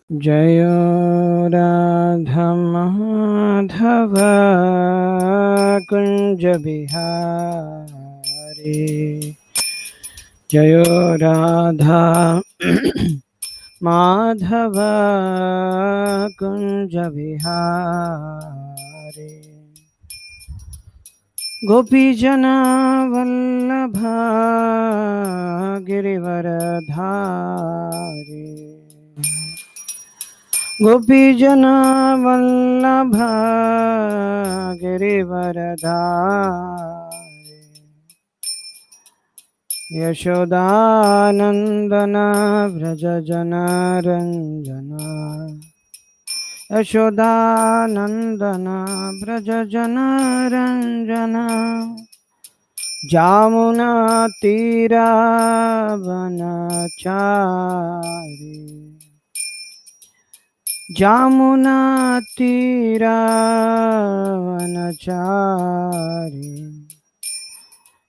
जय राधा माधव कुंज बिहारी। जय राधा माधव कुंज बिहारी। गोपी जना वल्लभा गिरिवरधारी। गोपी जना वल्लभा गिरिवरधारी। यशोदानंदन व्रज जना रंजना। यशोदानंदन व्रज जना रंजना। जामुना तीरा वनचारी। जामुना तीरा वनचारी।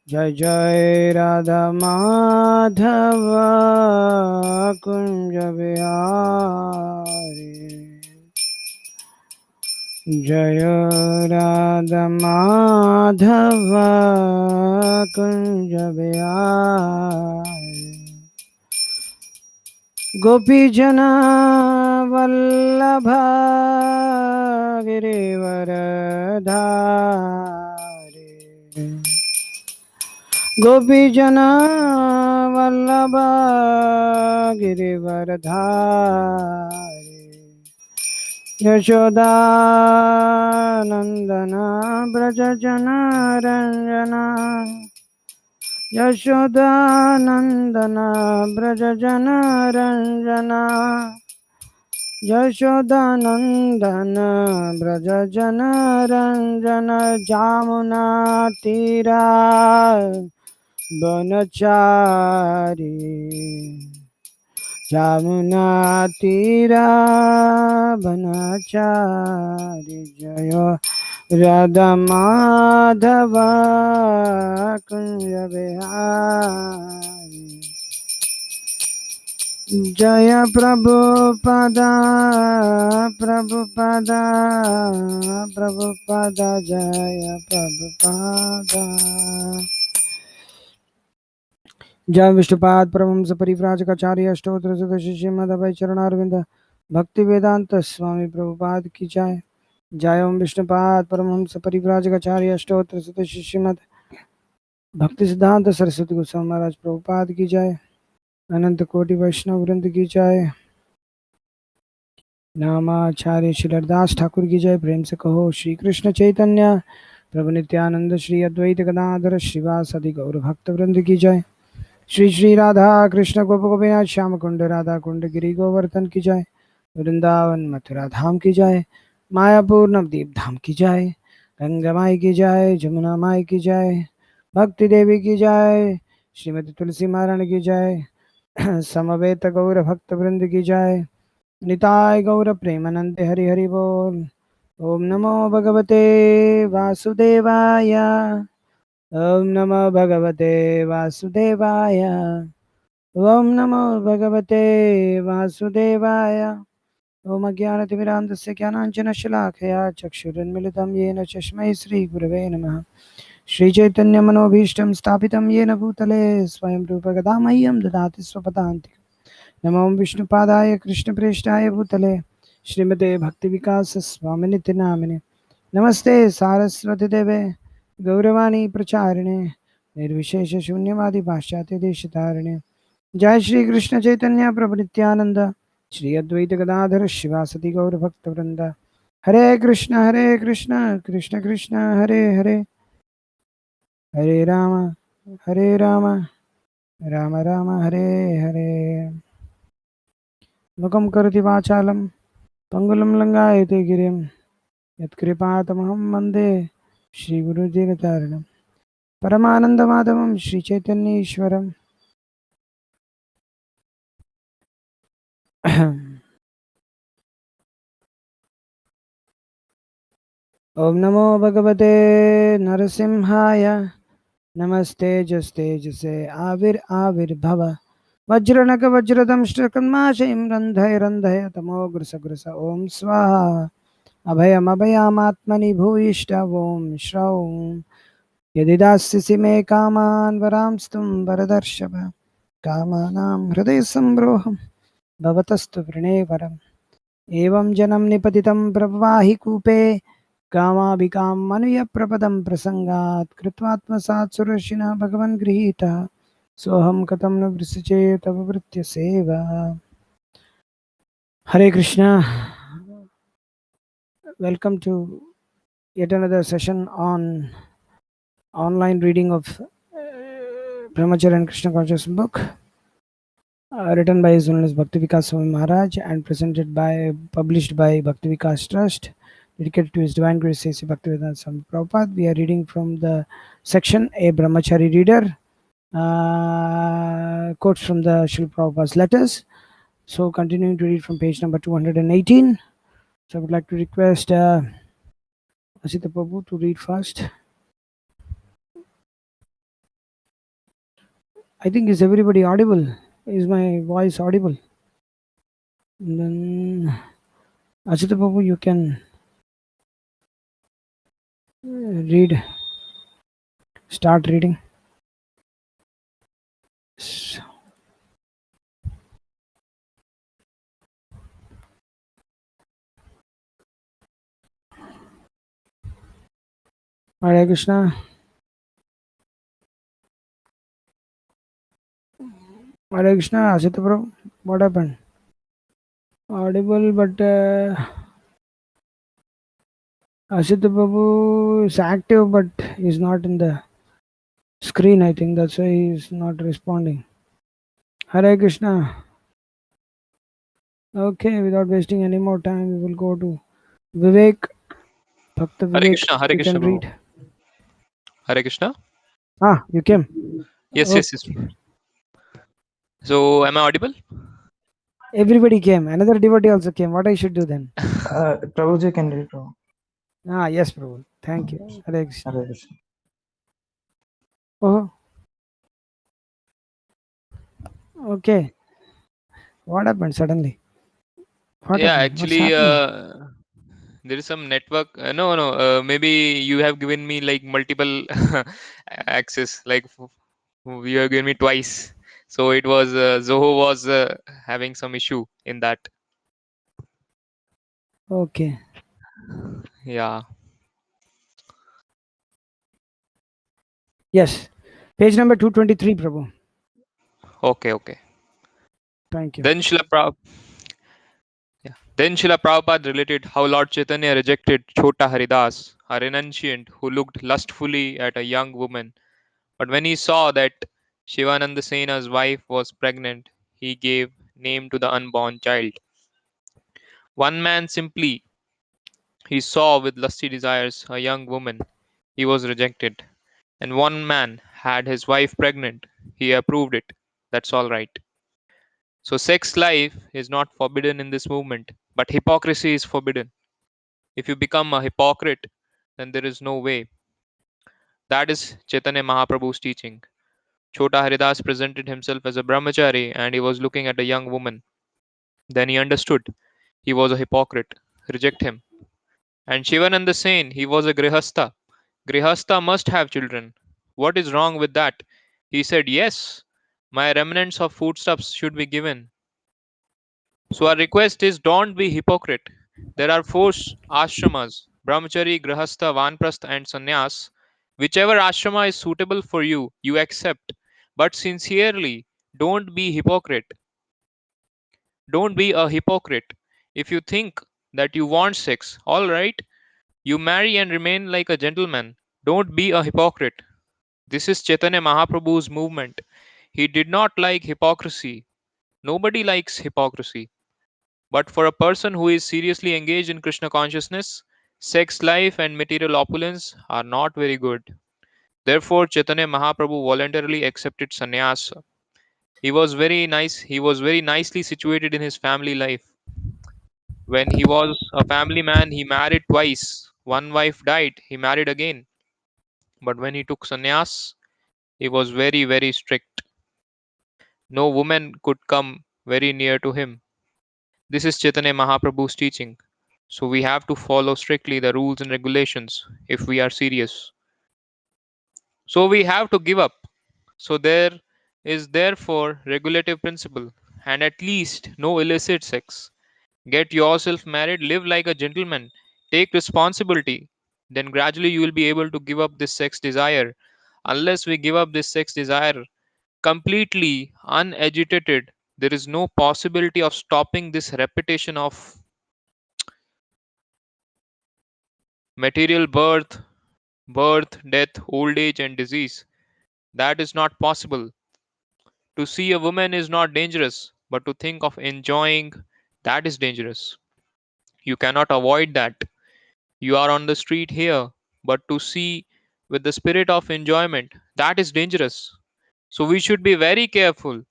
जय जय राधा माधव कुंज बिहारी। जय राधा माधव कुंज बिहारी। गोपी जना वल्लभा गिरिवरधारी। गोपी जना वल्लभा गिरिवरधारी। यशोदानंदन ब्रज जना रंजना। यशोदानंदन ब्रज जना रंजना। यशोदानंदन ब्रज जना रंजना। जामुना तीरा बनचारी। जामुना तीरा बनचारी। जय राधा माधव कुंज बिहारी। जय प्रभुपदा प्रभुपदा प्रभुपदा। जय प्रभुपदा। जय विष्णुपाद परमहंस परिव्राजकाचार्य अष्टोत्तर सदस्य श्रीमद् अभय चरणारविंद भक्ति वेदांत स्वामी प्रभुपाद की जय। जय ओम विष्णुपाद परमहंस परिव्राजकाचार्य अष्टोत्तर सदस्य श्रीमद् भक्ति सिद्धांत सरस्वती गोस्वामी महाराज प्रभुपाद की जय। अनंत कोटि वैष्णव वृंद की जय। नामाचार्य श्री हरदास ठाकुर की जय। प्रेम से कहो श्री कृष्ण चैतन्य प्रभु नित्यानंद श्री अद्वैत गदाधर श्रीवासदि गौर भक्त वृंद की जय। श्री श्री राधा कृष्ण गोप गोपीनाथ श्याम कुंड राधा कुंड गिरी गोवर्धन की जय। वृंदावन मथुरा धाम की जय। मायापुर नवदीप धाम की जय। गंगा माई की जय। जमुना माई की जय। भक्ति देवी की जय। श्रीमती तुलसी महारानी की जय। समवेत गौर भक्त वृंद की जय। निताय गौर प्रेमानंद हरि हरि बोल। ओम नमो भगवते वासुदेवाय। ओम नमो भगवते वासुदेवाय। ओम नमो भगवते वासुदेवाय। ओम अज्ञानतिमिरान्धस्य ज्ञानाञ्जनशलाकया चक्षुरुन्मिलितं येन तस्मै श्रीगुरवे नमः। श्रीचैतन्यमनोभीष्टं स्थापितं येन भूतले स्वयं रूपकदा मह्यं ददाति स्वपदान्तिकं। नमो विष्णुपादाय कृष्णप्रेष्ठाय भूतले श्रीमते भक्तिविकासस्वामिनिति नामिने। नमस्ते सारस्वती देवे गौरवाणी प्रचारिणे निर्विशेष शून्यवादी पाश्चात्य देशतारिणे। जय श्री कृष्ण चैतन्य प्रभु नित्यानंद श्री अद्वैत गदाधर शिवासदि गौर भक्त वृंद। हरे कृष्ण कृष्ण कृष्ण हरे हरे हरे राम राम राम हरे हरे। मुखं करोति वाचालं पंगुलं लङ्घयते गिरिं यत्कृपातमहं वन्दे श्रीगुरुदेवतारिणं। परमानन्दमाधवं श्रीचैतन्येश्वरम्। ओम नमो भगवते नरसिंहाय। नमस्ते जस्ते जसे आविर्भाव वज्रनक वज्रदंष्ट्रकन्माशयं रन्धय रन्धय तमो ग्रस ग्रस ॐ स्वाहा अभयमभयामात्मनि भूयिष्ठ ॐ श्रौं यदि दास्यसि मे कामान् वरांस्त्वं वरदर्शव कामानां हृदय सम्रोहं भवतस्तु वृणेवरम् एवं जनं निपतितं प्रवाहि कूपे कामाभिकाम् अनुयप्रपदं प्रसङ्गात् कृत्वात्मसात् सुरर्षिणः भगवन् गृहीतः सोऽहं कथं न वृषिचे तव वृत्य सेवा हरे Krishna welcome to yet another session on online reading of Brahmacharya and Krishna consciousness book written by His Holiness Bhakti Vikas Swami Maharaj and published by Bhakti Vikas Trust, dedicated to His Divine Grace A.C. Bhaktivedanta Swami Prabhupada. We are reading from the section A Brahmachari Reader, quotes from the Srila Prabhupada's letters. So, continuing to read from page number 218. So, I would like to request Asita Prabhu to read first. I think is everybody audible? Is my voice audible? Then Asita Prabhu, you can read. Start reading. Hare Krishna. Hare Krishna, Asita Prabhu. What happened? Audible, but Asita Prabhu is active, but he's not in the screen. I think that's why he's not responding. Hare Krishna. Okay, without wasting any more time, we will go to Vivek. Bhakta Vivek, Hare you can Krishna, Prabhu. read. Hare Krishna. Ah, you came. Yes, Okay. yes, yes. So, am I audible? Everybody came. Another devotee also came. What I should do then? Prabhuji can read. Prabhu. Ah, yes, Prabhu. Thank you. Hare Krishna. Hare Krishna. Oh, okay. What happened suddenly? What Yeah, happened? What's actually, happening? there is some network. No, no. Maybe you have given me like multiple access. Like you have given me twice. So it was Zoho was having some issue in that. Okay. Yeah. Yes. Page number 223, Prabhu. Okay. Okay. Thank you. Then Srila Prabhupada related how Lord Chaitanya rejected Chota Haridas, a renunciant who looked lustfully at a young woman. But when he saw that Shivananda Sena's wife was pregnant, he gave name to the unborn child. One man simply he saw with lusty desires a young woman, he was rejected. And one man had his wife pregnant, he approved it. That's all right. So sex life is not forbidden in this movement, but hypocrisy is forbidden. If you become a hypocrite, then there is no way. That is Chaitanya Mahaprabhu's teaching. Chota Haridas presented himself as a brahmachari and he was looking at a young woman. Then he understood he was a hypocrite. Reject him. And Shivananda Sen, he was a grihastha. Grihastha must have children. What is wrong with that? He said, yes, my remnants of foodstuffs should be given. So our request is don't be hypocrite. There are four ashramas brahmachari, grihastha, vanprastha, and sannyas. Whichever ashrama is suitable for you, you accept. But sincerely, don't be hypocrite. Don't be a hypocrite. If you think that you want sex, all right, you marry and remain like a gentleman. Don't be a hypocrite. This is Chaitanya Mahaprabhu's movement. He did not like hypocrisy. Nobody likes hypocrisy. But for a person who is seriously engaged in Krishna consciousness, sex life and material opulence are not very good. Therefore, Chaitanya Mahaprabhu voluntarily accepted sannyas. He was very nice. He was very nicely situated in his family life. When he was a family man, he married twice. One wife died, he married again. But when he took sannyas, he was very, very strict. No woman could come very near to him. This is Chaitanya Mahaprabhu's teaching. So we have to follow strictly the rules and regulations if we are serious. So we have to give up. So there is therefore regulative principle and at least no illicit sex. Get yourself married, live like a gentleman, take responsibility. Then gradually you will be able to give up this sex desire. Unless we give up this sex desire completely unagitated, there is no possibility of stopping this repetition of material death, old age, and disease. That is not possible. To see a woman is not dangerous, but to think of enjoying, that is dangerous. You cannot avoid that. You are on the street here, but to see with the spirit of enjoyment, that is dangerous. So we should be very careful.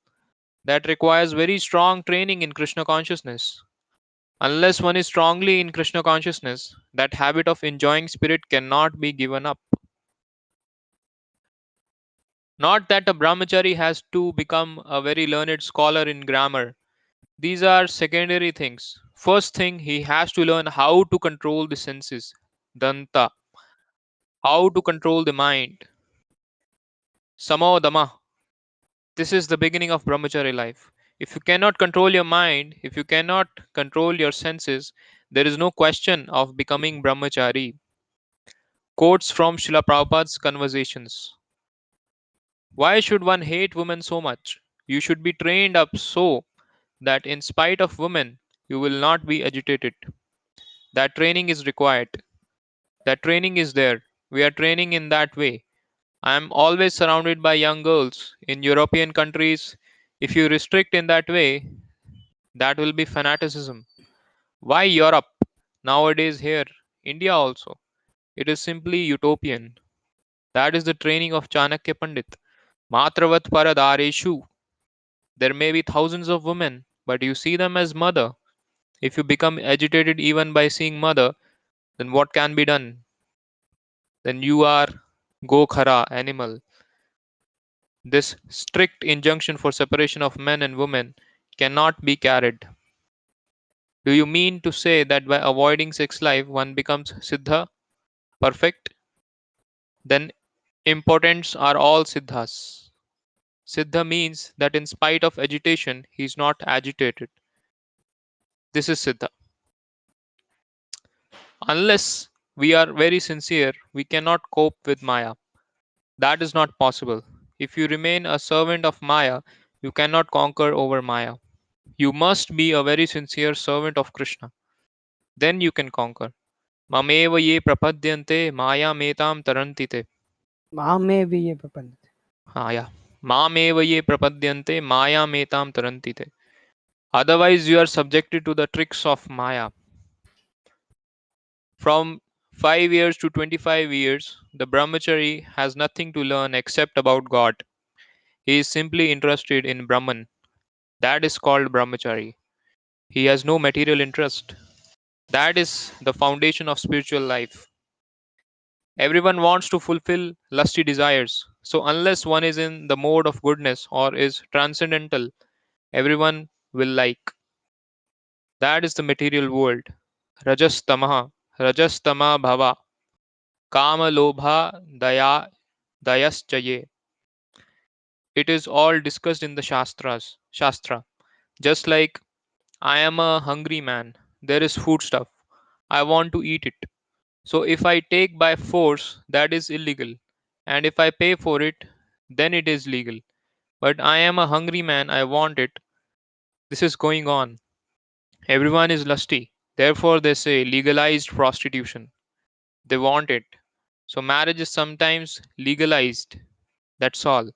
That requires very strong training in Krishna consciousness. Unless one is strongly in Krishna consciousness, that habit of enjoying spirit cannot be given up. Not that a brahmachari has to become a very learned scholar in grammar. These are secondary things. First thing, he has to learn how to control the senses, danta, how to control the mind, samodama. This is the beginning of brahmachari life. If you cannot control your mind, if you cannot control your senses, there is no question of becoming brahmachari. Quotes from Srila Prabhupada's conversations. Why should one hate women so much? You should be trained up so that in spite of women, you will not be agitated. That training is required. That training is there. We are training in that way. I am always surrounded by young girls in European countries. If you restrict in that way, that will be fanaticism. Why Europe? Nowadays, here, India also. It is simply utopian. That is the training of Chanakya Pandit. Matravat Paradareshu. There may be thousands of women, but you see them as mother. If you become agitated even by seeing mother, then what can be done? Then you are Gokhara, animal. This strict injunction for separation of men and women cannot be carried. Do you mean to say that by avoiding sex life one becomes Siddha, perfect? Then impotents are all Siddhas. Siddha means that in spite of agitation, he is not agitated. This is Siddha. Unless we are very sincere, we cannot cope with Maya. That is not possible. If you remain a servant of Maya, you cannot conquer over Maya. You must be a very sincere servant of Krishna. Then you can conquer. Mameva ye prapadyante maya metam tarantite. मामे भी ये प्रपन्न Ah, yeah. Mameva ye prapadyante maya metam tarantite. Otherwise, you are subjected to the tricks of Maya. From 5 years to 25 years, the brahmachari has nothing to learn except about God. He is simply interested in Brahman. That is called brahmachari. He has no material interest. That is the foundation of spiritual life. Everyone wants to fulfill lusty desires. So, unless one is in the mode of goodness or is transcendental, everyone will like. That is the material world. Rajas tamaha, rajas tama bhava, kama lobha daya dayaschaye. It is all discussed in the Shastra. Just like I am a hungry man, there is food stuff. I want to eat it. So if I take by force, that is illegal. And if I pay for it, then it is legal. But I am a hungry man, I want it. This is going on. Everyone is lusty. Therefore, they say legalized prostitution. They want it. So marriage is sometimes legalized. That's all.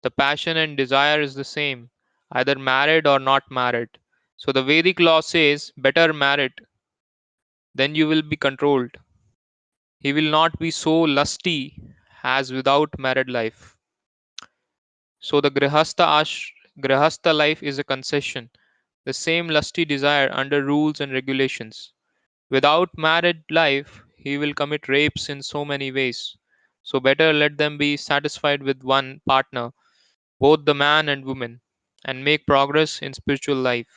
The passion and desire is the same, either married or not married. So the Vedic law says better married, then you will be controlled. He will not be so lusty as without married life. So the grihastha life is a concession, the same lusty desire under rules and regulations. Without married life, he will commit rapes in so many ways. So better let them be satisfied with one partner, both the man and woman. and make progress in spiritual life.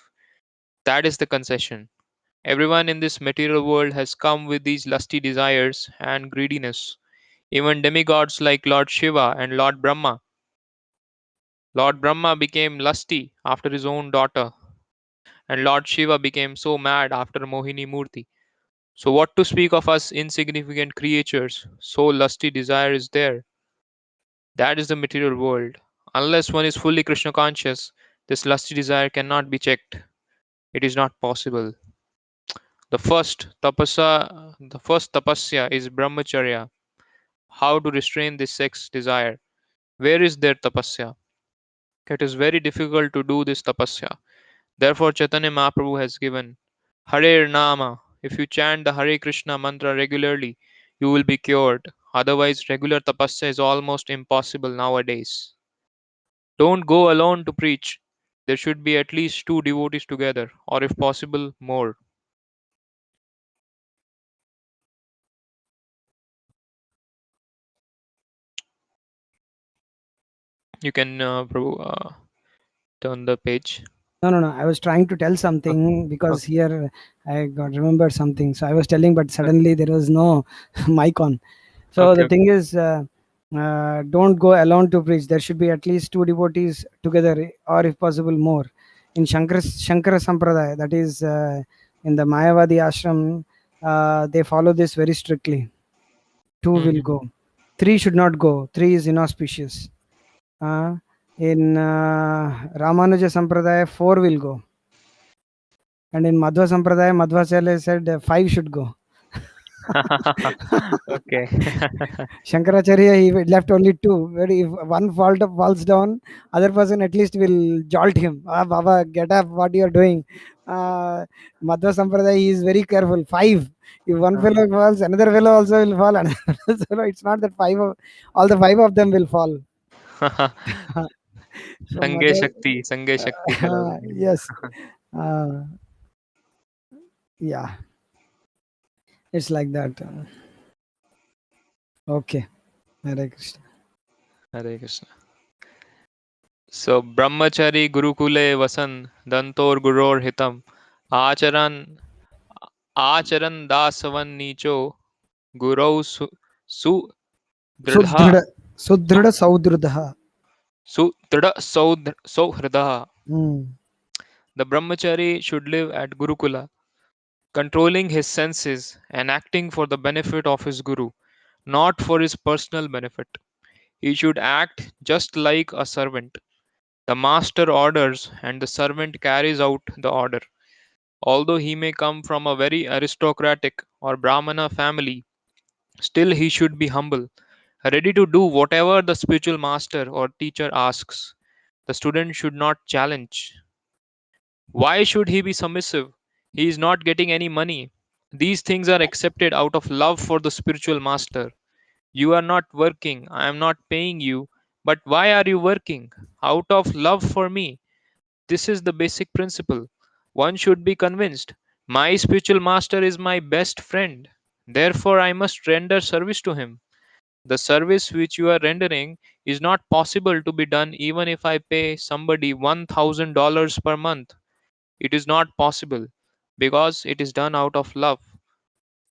That is the concession. Everyone in this material world has come with these lusty desires and greediness. Even demigods like Lord Shiva and Lord Brahma. Lord Brahma became lusty after his own daughter, and Lord Shiva became so mad after Mohini Murti. So, what to speak of us insignificant creatures? So lusty desire is there. That is the material world. Unless one is fully Krishna conscious, this lusty desire cannot be checked. It is not possible. The first tapasya is brahmacharya. How to restrain this sex desire? Where is their tapasya? It is very difficult to do this tapasya. Therefore, Chaitanya Mahaprabhu has given Hare Nama. If you chant the Hare Krishna mantra regularly, you will be cured. Otherwise, regular tapasya is almost impossible nowadays. Don't go alone to preach. There should be at least two devotees together, or if possible, more. You can turn the page. No, no, no. I was trying to tell something because Okay. here I got remembered something. So I was telling, but suddenly there was no mic on. So the Okay. thing is, don't go alone to preach. There should be at least two devotees together, or if possible, more. In Shankara Sampradaya, that is in the Mayavadi ashram, they follow this very strictly. Two will Mhm. go. Three should not go. Three is inauspicious. Uh, in Ramanuja Sampradaya, four will go. And in Madhva Sampradaya, Madhvacharya said five should go. Okay. Shankaracharya, he left only two. Where if one falls down, other person at least will jolt him. Ah, Baba, get up! What you are doing? Uh, Madhva Sampradaya, he is very careful. Five. If one fellow falls, another fellow also will fall. So it's not that all the five of them will fall. So Sange Madhva, Shakti, Sange Shakti fellow. yes, uh, yeah, it's like that. Okay, Hare Krishna. Hare Krishna. So Brahmachari Gurukule Vasan Dantor Guror Hitam Acharan Acharan Dasavan Nicho Gurau Su Dridha Sudhrida, Sudhrida Saudhrida. Sudrida Sauhrida. Hmm. The Brahmachari should live at Gurukula, controlling his senses and acting for the benefit of his Guru, not for his personal benefit. He should act just like a servant. The master orders and the servant carries out the order. Although he may come from a very aristocratic or Brahmana family, still he should be humble, ready to do whatever the spiritual master or teacher asks. The student should not challenge. Why should he be submissive? He is not getting any money. These things are accepted out of love for the spiritual master. You are not working, I am not paying you, but why are you working? Out of love for me. This is the basic principle. One should be convinced my spiritual master is my best friend. Therefore, I must render service to him. The service which you are rendering is not possible to be done even if I pay somebody $1,000 per month. It is not possible because it is done out of love.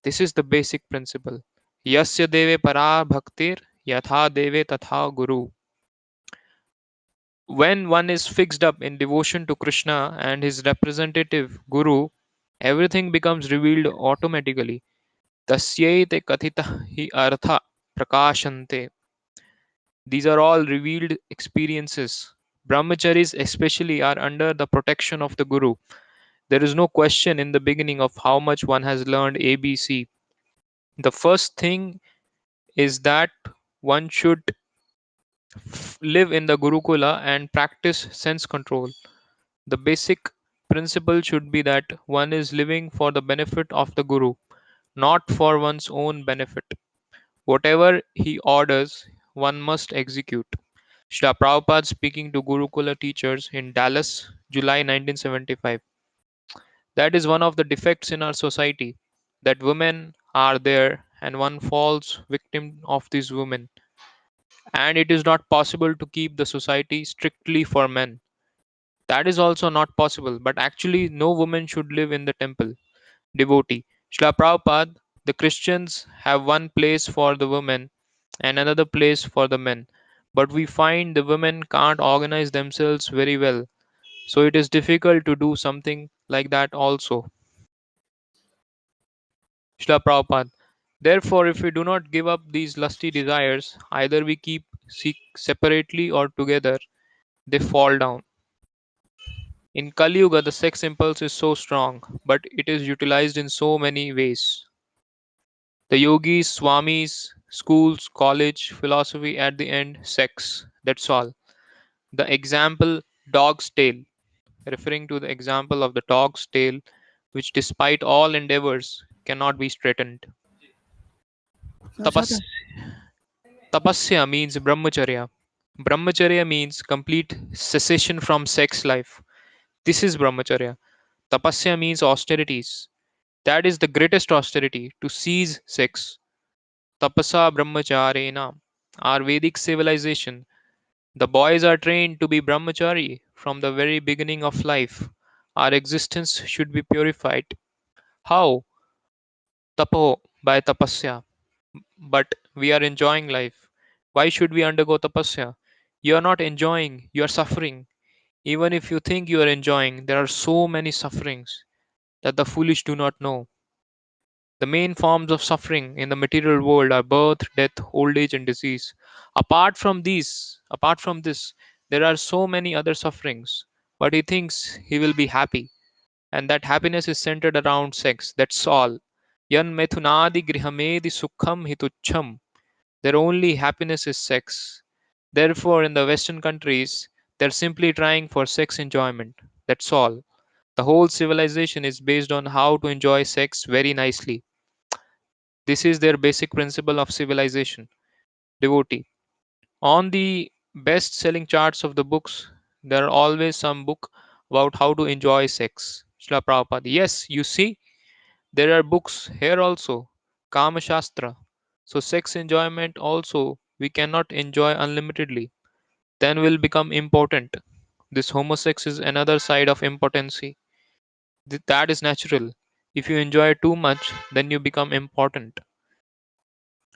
This is the basic principle. Yasya deve para bhaktir yatha deve tatha guru. When one is fixed up in devotion to Krishna and his representative Guru, everything becomes revealed automatically. Tasyaite kathita hi artha prakashante. These are all revealed experiences. Brahmacharis, especially, are under the protection of the Guru. There is no question in the beginning of how much one has learned ABC. The first thing is that one should live in the Gurukula and practice sense control. The basic principle should be that one is living for the benefit of the Guru, not for one's own benefit. Whatever he orders, one must execute. Srila Prabhupada speaking to Gurukula teachers in Dallas, July 1975. That is one of the defects in our society, that women are there and one falls victim of these women. And it is not possible to keep the society strictly for men. That is also not possible, but actually, no woman should live in the temple. Devotee. Srila Prabhupada, the Christians have one place for the women and another place for the men. But we find the women can't organize themselves very well, so it is difficult to do something like that also. Srila Prabhupada. Therefore, if we do not give up these lusty desires, either we keep seek separately or together, they fall down. In Kali Yuga, the sex impulse is so strong, but it is utilized in so many ways. The yogis, swamis, schools, college, philosophy, at the end, sex. That's all. The example, dog's tail, referring to the example of the dog's tail, which despite all endeavors cannot be straightened. Tapas- Tapasya means brahmacharya. Brahmacharya means complete cessation from sex life. This is brahmacharya. Tapasya means austerities. That is the greatest austerity, to cease sex. Tapasa brahmacharena. Our Vedic civilization, the boys are trained to be brahmachari from the very beginning of life. Our existence should be purified. How? Tapo, by tapasya. But we are enjoying life. Why should we undergo tapasya? You are not enjoying, you are suffering. Even if you think you are enjoying, there are so many sufferings that the foolish do not know. The main forms of suffering in the material world are birth, death, old age, and disease. Apart from this, there are so many other sufferings. But he thinks he will be happy, and that happiness is centered around sex. That's all. Yan methunadi grihamedi sukham hitucham. Their only happiness is sex. Therefore, in the Western countries, they're simply trying for sex enjoyment. That's all. The whole civilization is based on how to enjoy sex very nicely. This is their basic principle of civilization. Devotee. On the best selling charts of the books, there are always some book about how to enjoy sex. Srila Prabhupada. Yes, you see, there are books here also. Kama Shastra. So sex enjoyment also we cannot enjoy unlimitedly. Then will become impotent. This homosex is another side of impotency. That is natural. If you enjoy too much, then you become impotent.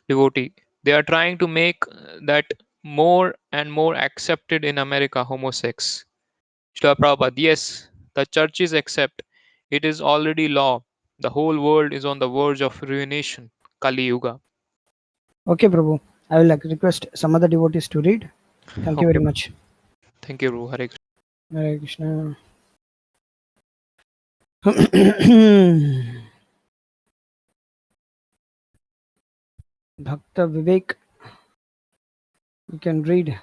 Devotee. They are trying to make that more and more accepted in America, homosex. Srila Prabhupada, yes, the churches accept. It is already law. The whole world is on the verge of ruination. Kali Yuga. Okay, Prabhu. I will like request some other devotees to read. Thank you Okay, very much. thank you, Ru. Hare Krishna. Hare Krishna. Bhakta Vivek, you can read.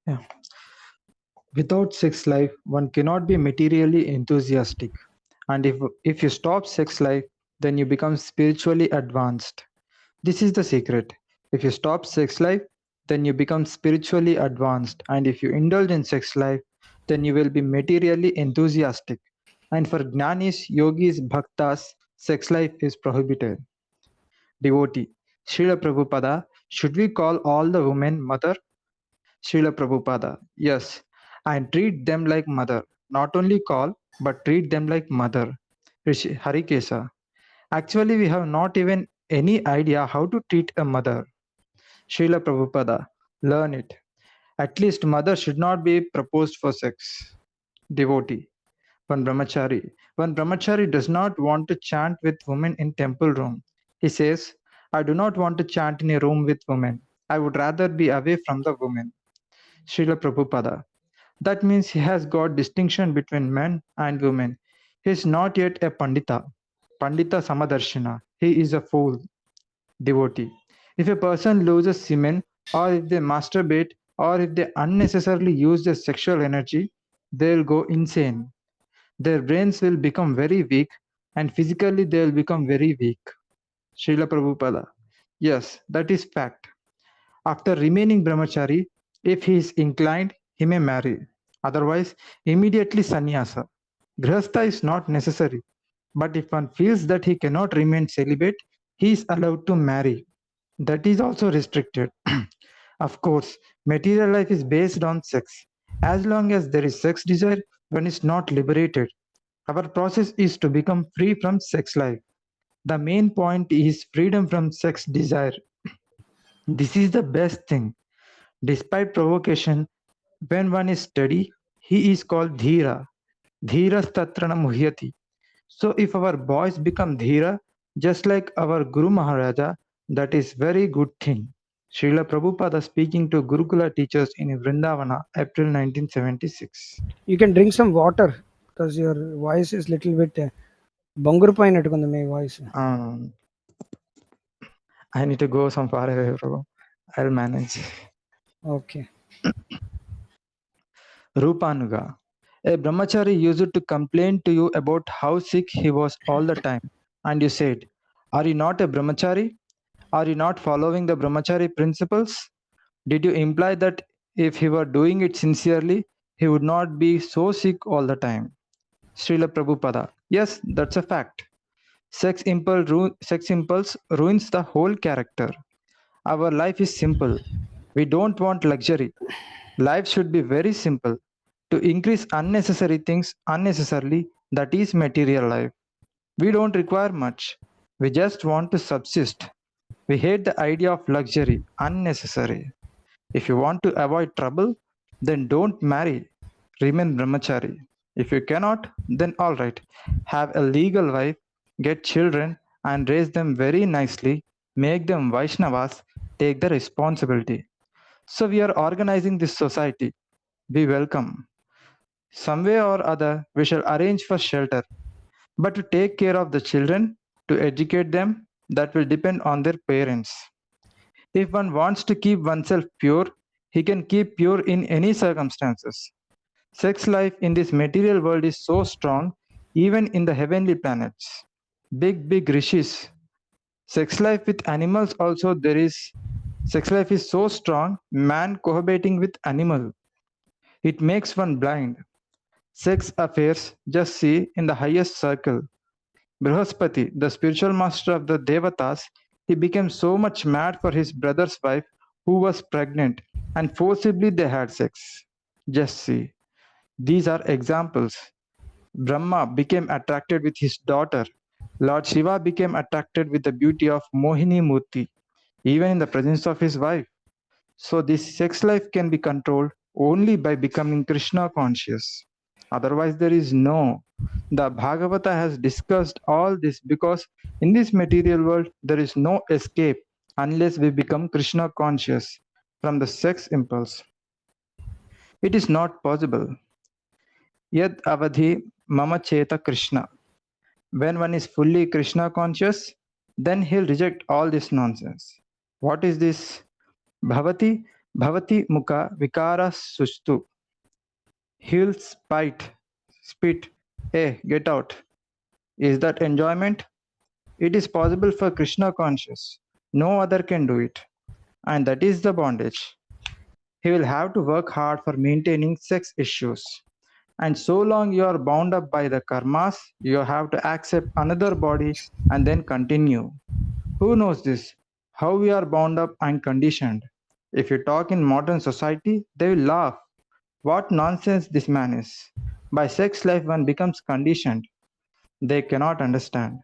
Yeah. Without sex life, one cannot be materially enthusiastic. And if you stop sex life, then you become spiritually advanced. This is the secret. If you stop sex life, then you become spiritually advanced. And if you indulge in sex life, then you will be materially enthusiastic. And for jnanis, yogis, bhaktas, sex life is prohibited. Devotee. Srila Prabhupada, should we call all the women mother? Srila Prabhupada. Yes. And treat them like mother. Not only call, but treat them like mother. Rishi Harikesa. Actually, we have not even any idea how to treat a mother. Srila Prabhupada. Learn it. At least mother should not be proposed for sex. Devotee. One brahmachari. One brahmachari does not want to chant with women in temple room. He says, I do not want to chant in a room with women. I would rather be away from the women. Srila Prabhupada. That means he has got distinction between men and women. He is not yet a Pandita. Pandita Samadarshina. He is a fool. Devotee. If a person loses semen, or if they masturbate, or if they unnecessarily use their sexual energy, they'll go insane. Their brains will become very weak, and physically they will become very weak. Srila Prabhupada. Yes, that is fact. After remaining brahmachari, if he is inclined, he may marry. Otherwise, immediately sannyasa. Grihastha is not necessary. But if one feels that he cannot remain celibate, he is allowed to marry. that is also restricted. Of course, material life is based on sex. As long as there is sex desire, one is not liberated. Our process is to become free from sex life. The main point is freedom from sex desire. This is the best thing. Despite provocation, when one is steady, he is called Dhira. Dhirastatrana muhyati. So if our boys become Dhira, just like our Guru Maharaja, that is very good thing. Srila Prabhupada speaking to Gurukula teachers in Vrindavana, April 1976. You can drink some water because your voice is little bit బొంగురుపోయినట్టుకుంది మీ voice. I need to go some far away, Prabhu. I'll manage. Okay. Rupanuga. A brahmachari used to complain to you about how sick he was all the time, and you said, "Are you not a brahmachari? Are you not following the brahmachari principles?" Did you imply that if he were doing it sincerely, he would not be so sick all the time? Srila Prabhupada. Yes, that's a fact. Sex impulse ruins the whole character. Our life is simple. We don't want luxury. Life should be very simple. To increase unnecessary things unnecessarily, that is material life. We don't require much. We just want to subsist. We hate the idea of luxury, unnecessary. If you want to avoid trouble, then don't marry. Remain brahmachari. If you cannot, then all right. Have a legal wife, get children, and raise them very nicely. Make them Vaishnavas. Take the responsibility. So we are organizing this society. Be welcome. Some way or other, we shall arrange for shelter. But to take care of the children, to educate them, that will depend on their parents. If one wants to keep oneself pure, he can keep pure in any circumstances. Sex life in this material world is so strong, even in the heavenly planets. Big rishis. Sex life with animals also there is. Sex life is so strong, man cohabiting with animal. It makes one blind. Sex affairs, just see in the highest circle. Brihaspati, the spiritual master of the Devatas, he became so much mad for his brother's wife who was pregnant, and forcibly they had sex. Just see. These are examples. Brahma became attracted with his daughter. Lord Shiva became attracted with the beauty of Mohini Murti, even in the presence of his wife. So this sex life can be controlled only by becoming Krishna conscious. Otherwise, there is no. The Bhagavata has discussed all this because in this material world, there is no escape unless we become Krishna conscious from the sex impulse. It is not possible. Yad avadhi mama cheta Krishna. When one is fully Krishna conscious, then he'll reject all this nonsense. What is this? Bhavati mukha vikara sustu. He'll spit. Hey, get out. Is that enjoyment? It is possible for Krishna conscious. No other can do it. And that is the bondage. He will have to work hard for maintaining sex issues. And so long you are bound up by the karmas, you have to accept another body and then continue. Who knows this? How we are bound up and conditioned. If you talk in modern society, they will laugh. What nonsense this man is. By sex life one becomes conditioned. They cannot understand.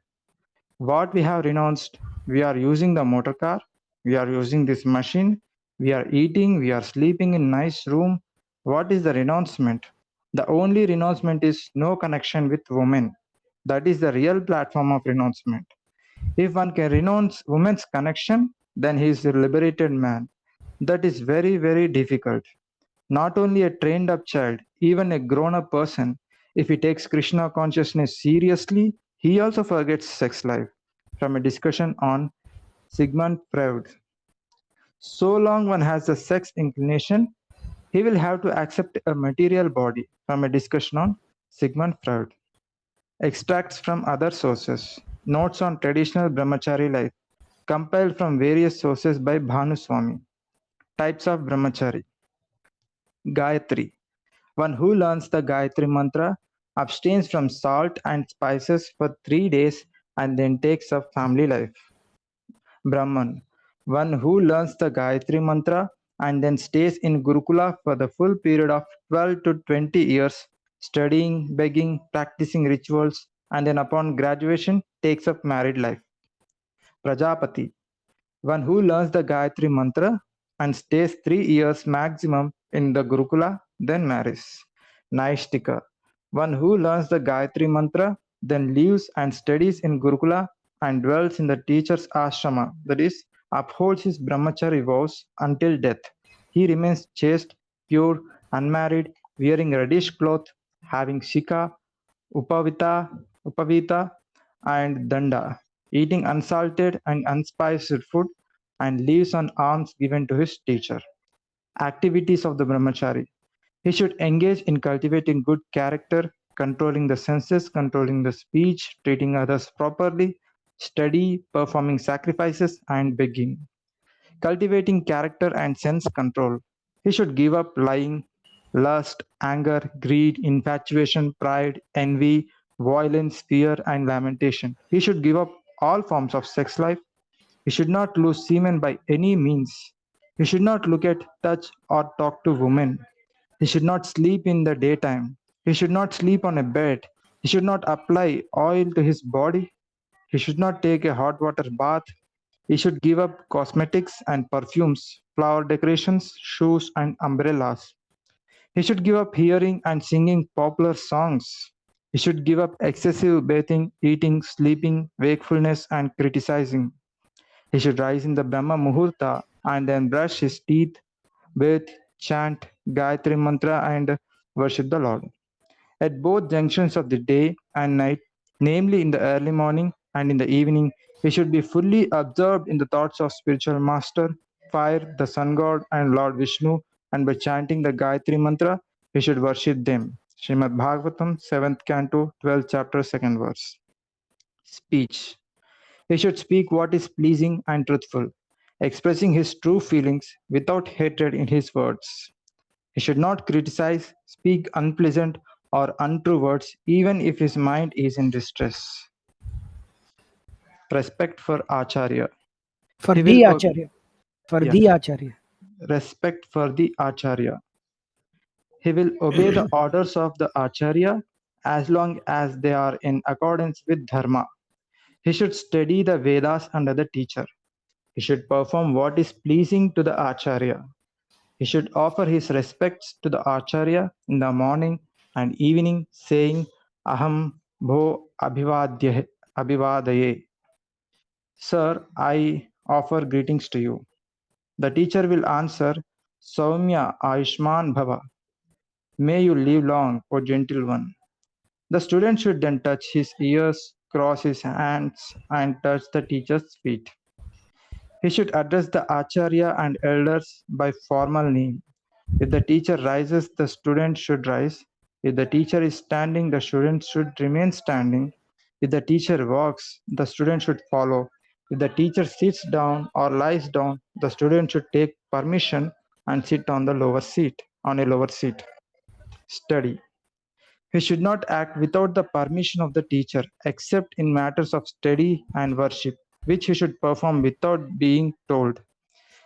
What we have renounced, we are using the motor car, we are using this machine, we are eating, we are sleeping in nice room. What is the renouncement? The only renouncement is no connection with women. That is the real platform of renouncement. If one can renounce women's connection, then he is a liberated man. That is very difficult. Not only a trained up child, even a grown up person, if he takes Krishna consciousness seriously, he also forgets sex life. From a discussion on Sigmund Freud. So long one has the sex inclination, he will have to accept a material body. From a discussion on Sigmund Freud. Extracts from other sources. Notes on traditional brahmachari life. Compiled from various sources by Bhanuswami. Types of brahmachari. Gayatri. One who learns the Gayatri mantra abstains from salt and spices for 3 days and then takes up family life. Brahman. one who learns the Gayatri Mantra and then stays in Gurukula for the full period of 12 to 20 years, studying, begging, practicing rituals, and then upon graduation takes up married life. Prajapati, one who learns the Gayatri Mantra and stays 3 years maximum in the Gurukula, then marries. Naishtika, one who learns the Gayatri Mantra, then lives and studies in Gurukula and dwells in the teacher's ashrama, that is, upholds his brahmachari vows until death. He remains chaste, pure, unmarried, wearing reddish cloth, having shika, upavita, and danda, eating unsalted and unspiced food, and lives on alms given to his teacher. Activities of the brahmachari. He should engage in cultivating good character, controlling the senses, controlling the speech, treating others properly, study, performing sacrifices, and begging. Cultivating character and sense control. He should give up lying, lust, anger, greed, infatuation, pride, envy, violence, fear, and lamentation. He should give up all forms of sex life. He should not lose semen by any means. He should not look at, touch, or talk to women. He should not sleep in the daytime. He should not sleep on a bed. He should not apply oil to his body. He should not take a hot water bath. He should give up cosmetics and perfumes, flower decorations, shoes, and umbrellas. He should give up hearing and singing popular songs. He should give up excessive bathing, eating, sleeping, wakefulness, and criticizing. He should rise in the Brahma Muhurta and then brush his teeth, bathe, chant Gayatri Mantra, and worship the Lord. At both junctions of the day and night, namely in the early morning and in the evening, he should be fully absorbed in the thoughts of spiritual master, fire, the sun god, and Lord Vishnu, and by chanting the Gayatri Mantra, he should worship them. Srimad Bhagavatam, 7th Canto, 12th chapter, 2nd verse. Speech. He should speak what is pleasing and truthful, expressing his true feelings without hatred in his words. He should not criticize, speak unpleasant or untrue words, even if his mind is in distress. Respect for Acharya. For He the will Acharya. For Yeah. the Acharya. Respect for the Acharya. He will obey the orders of the Acharya as long as they are in accordance with Dharma. He should study the Vedas under the teacher. He should perform what is pleasing to the Acharya. He should offer his respects to the Acharya in the morning and evening, saying, Aham bho abhivadaye. Sir, I offer greetings to you. The teacher will answer, Saumya Ayushman Bhava. May you live long, O gentle one. The student should then touch his ears, cross his hands, and touch the teacher's feet. He should address the Acharya and elders by formal name. If the teacher rises, the student should rise. If the teacher is standing, the student should remain standing. If the teacher walks, the student should follow. If the teacher sits down or lies down, the student should take permission and sit on a lower seat. Study. He should not act without the permission of the teacher, except in matters of study and worship, which he should perform without being told.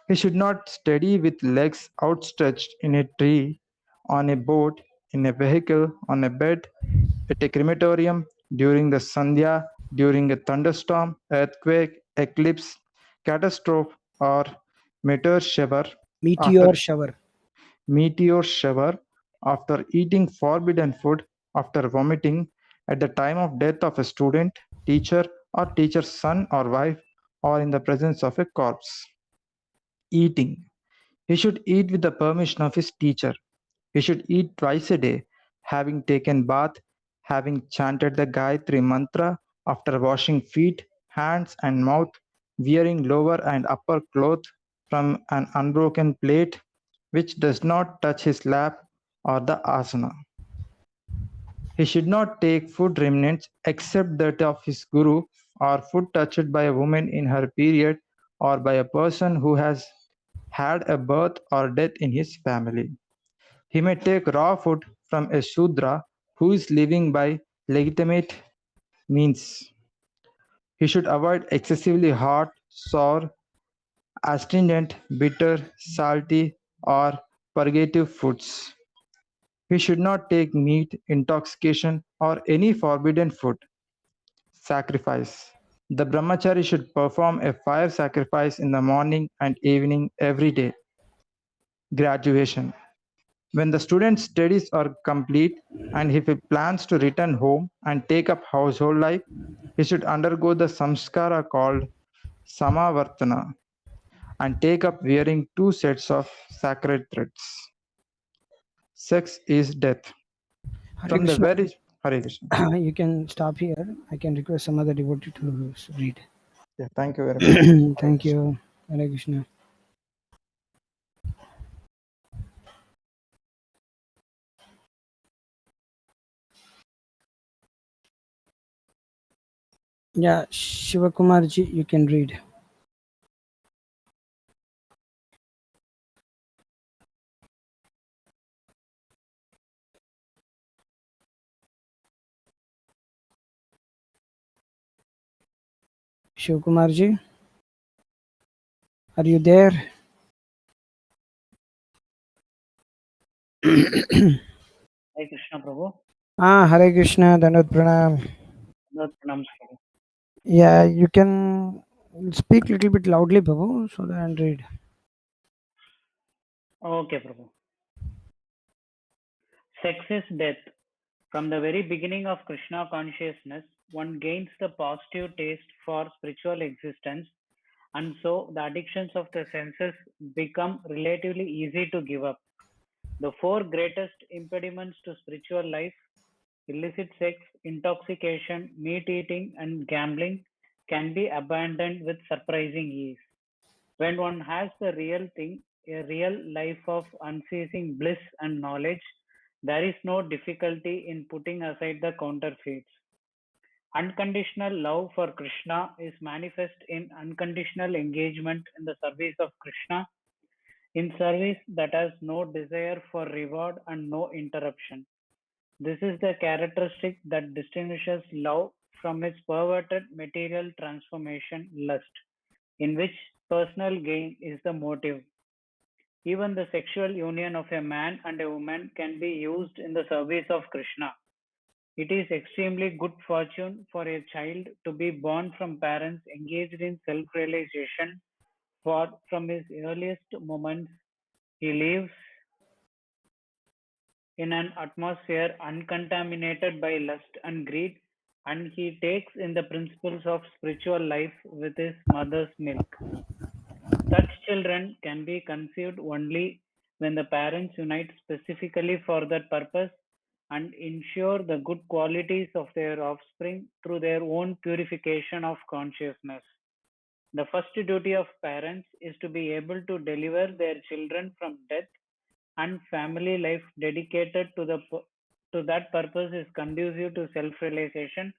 He should not study with legs outstretched in a tree, on a boat, in a vehicle, on a bed, at a crematorium, during the Sandhya, during a thunderstorm, earthquake, eclipse, catastrophe, or meteor shower, Meteor shower. after eating forbidden food, after vomiting, at the time of death of a student, teacher, or teacher's son or wife, or in the presence of a corpse. Eating. He should eat with the permission of his teacher. He should eat twice a day, having taken bath, having chanted the Gayatri Mantra, after washing feet, hands, and mouth, wearing lower and upper cloth from an unbroken plate which does not touch his lap or the asana. He should not take food remnants except that of his guru, or food touched by a woman in her period, or by a person who has had a birth or death in his family. He may take raw food from a Shudra who is living by legitimate means. He should avoid excessively hot, sour, astringent, bitter, salty, or purgative foods. He should not take meat, intoxication, or any forbidden food. Sacrifice. The brahmachari should perform a fire sacrifice in the morning and evening every day. Graduation. When the student's studies are complete and if he plans to return home and take up household life, he should undergo the samskara called samavartana and take up wearing 2 sets of sacred threads. Sex is death. Hare From the Krishna. very Hare Krishna. You can stop here. I can request some other devotee to read. Yeah, thank you very much. Hare Thank Krishna. you. Hare Krishna. Yeah, Shivakumarji, you can read. Shivakumarji, are you there? Hare Krishna Prabhu. Hare Krishna, Dandavat Pranam. Not pronounced Prabhu. Yeah, you can speak little bit loudly, Prabhu, so that I'll read. Okay, Prabhu. Sex is death. From the very beginning of Krishna consciousness, one gains the positive taste for spiritual existence, and so the addictions of the senses become relatively easy to give up. The four greatest impediments to spiritual life, illicit sex, intoxication, meat eating, and gambling, can be abandoned with surprising ease. When one has the real thing, a real life of unceasing bliss and knowledge, there is no difficulty in putting aside the counterfeits. Unconditional love for Krishna is manifest in unconditional engagement in the service of Krishna, in service that has no desire for reward and no interruption. This is the characteristic that distinguishes love from its perverted material transformation lust, in which personal gain is the motive. Even the sexual union of a man and a woman can be used in the service of Krishna. It is extremely good fortune for a child to be born from parents engaged in self realization, for from his earliest moments he lives in an atmosphere uncontaminated by lust and greed, and he takes in the principles of spiritual life with his mother's milk. Such children can be conceived only when the parents unite specifically for that purpose and ensure the good qualities of their offspring through their own purification of consciousness. The first duty of parents is to be able to deliver their children from death, and family life dedicated to that purpose is conducive to self-realization,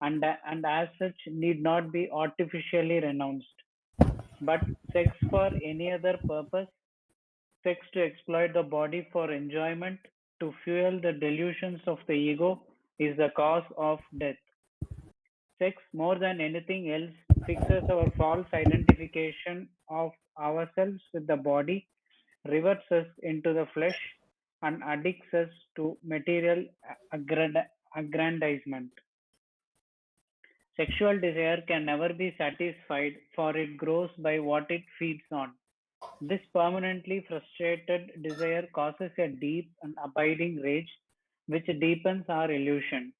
and as such need not be artificially renounced. But sex for any other purpose, sex to exploit the body for enjoyment, to fuel the delusions of the ego, is the cause of death. Sex, more than anything else, fixes our false identification of ourselves with the body, reverts us into the flesh, and addicts us to material aggrandizement. Sexual desire can never be satisfied, for it grows by what it feeds on. This permanently frustrated desire causes a deep and abiding rage, which deepens our illusion.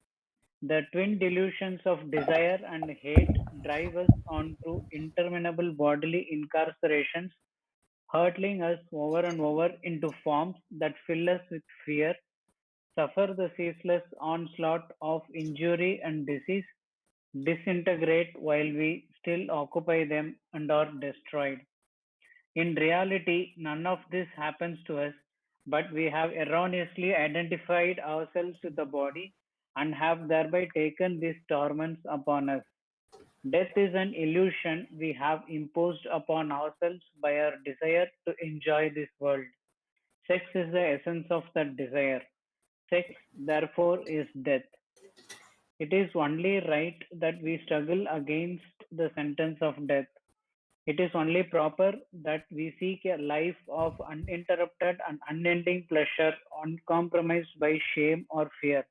The twin delusions of desire and hate drive us on through interminable bodily incarcerations, hurtling us over and over into forms that fill us with fear, suffer the ceaseless onslaught of injury and disease, disintegrate while we still occupy them, and are destroyed. In reality, none of this happens to us, but we have erroneously identified ourselves with the body and have thereby taken these torments upon us. Death is an illusion we have imposed upon ourselves by our desire to enjoy this world. Sex is the essence of that desire. Sex, therefore, is death. It is only right that we struggle against the sentence of death. It is only proper that we seek a life of uninterrupted and unending pleasure, uncompromised by shame or fear.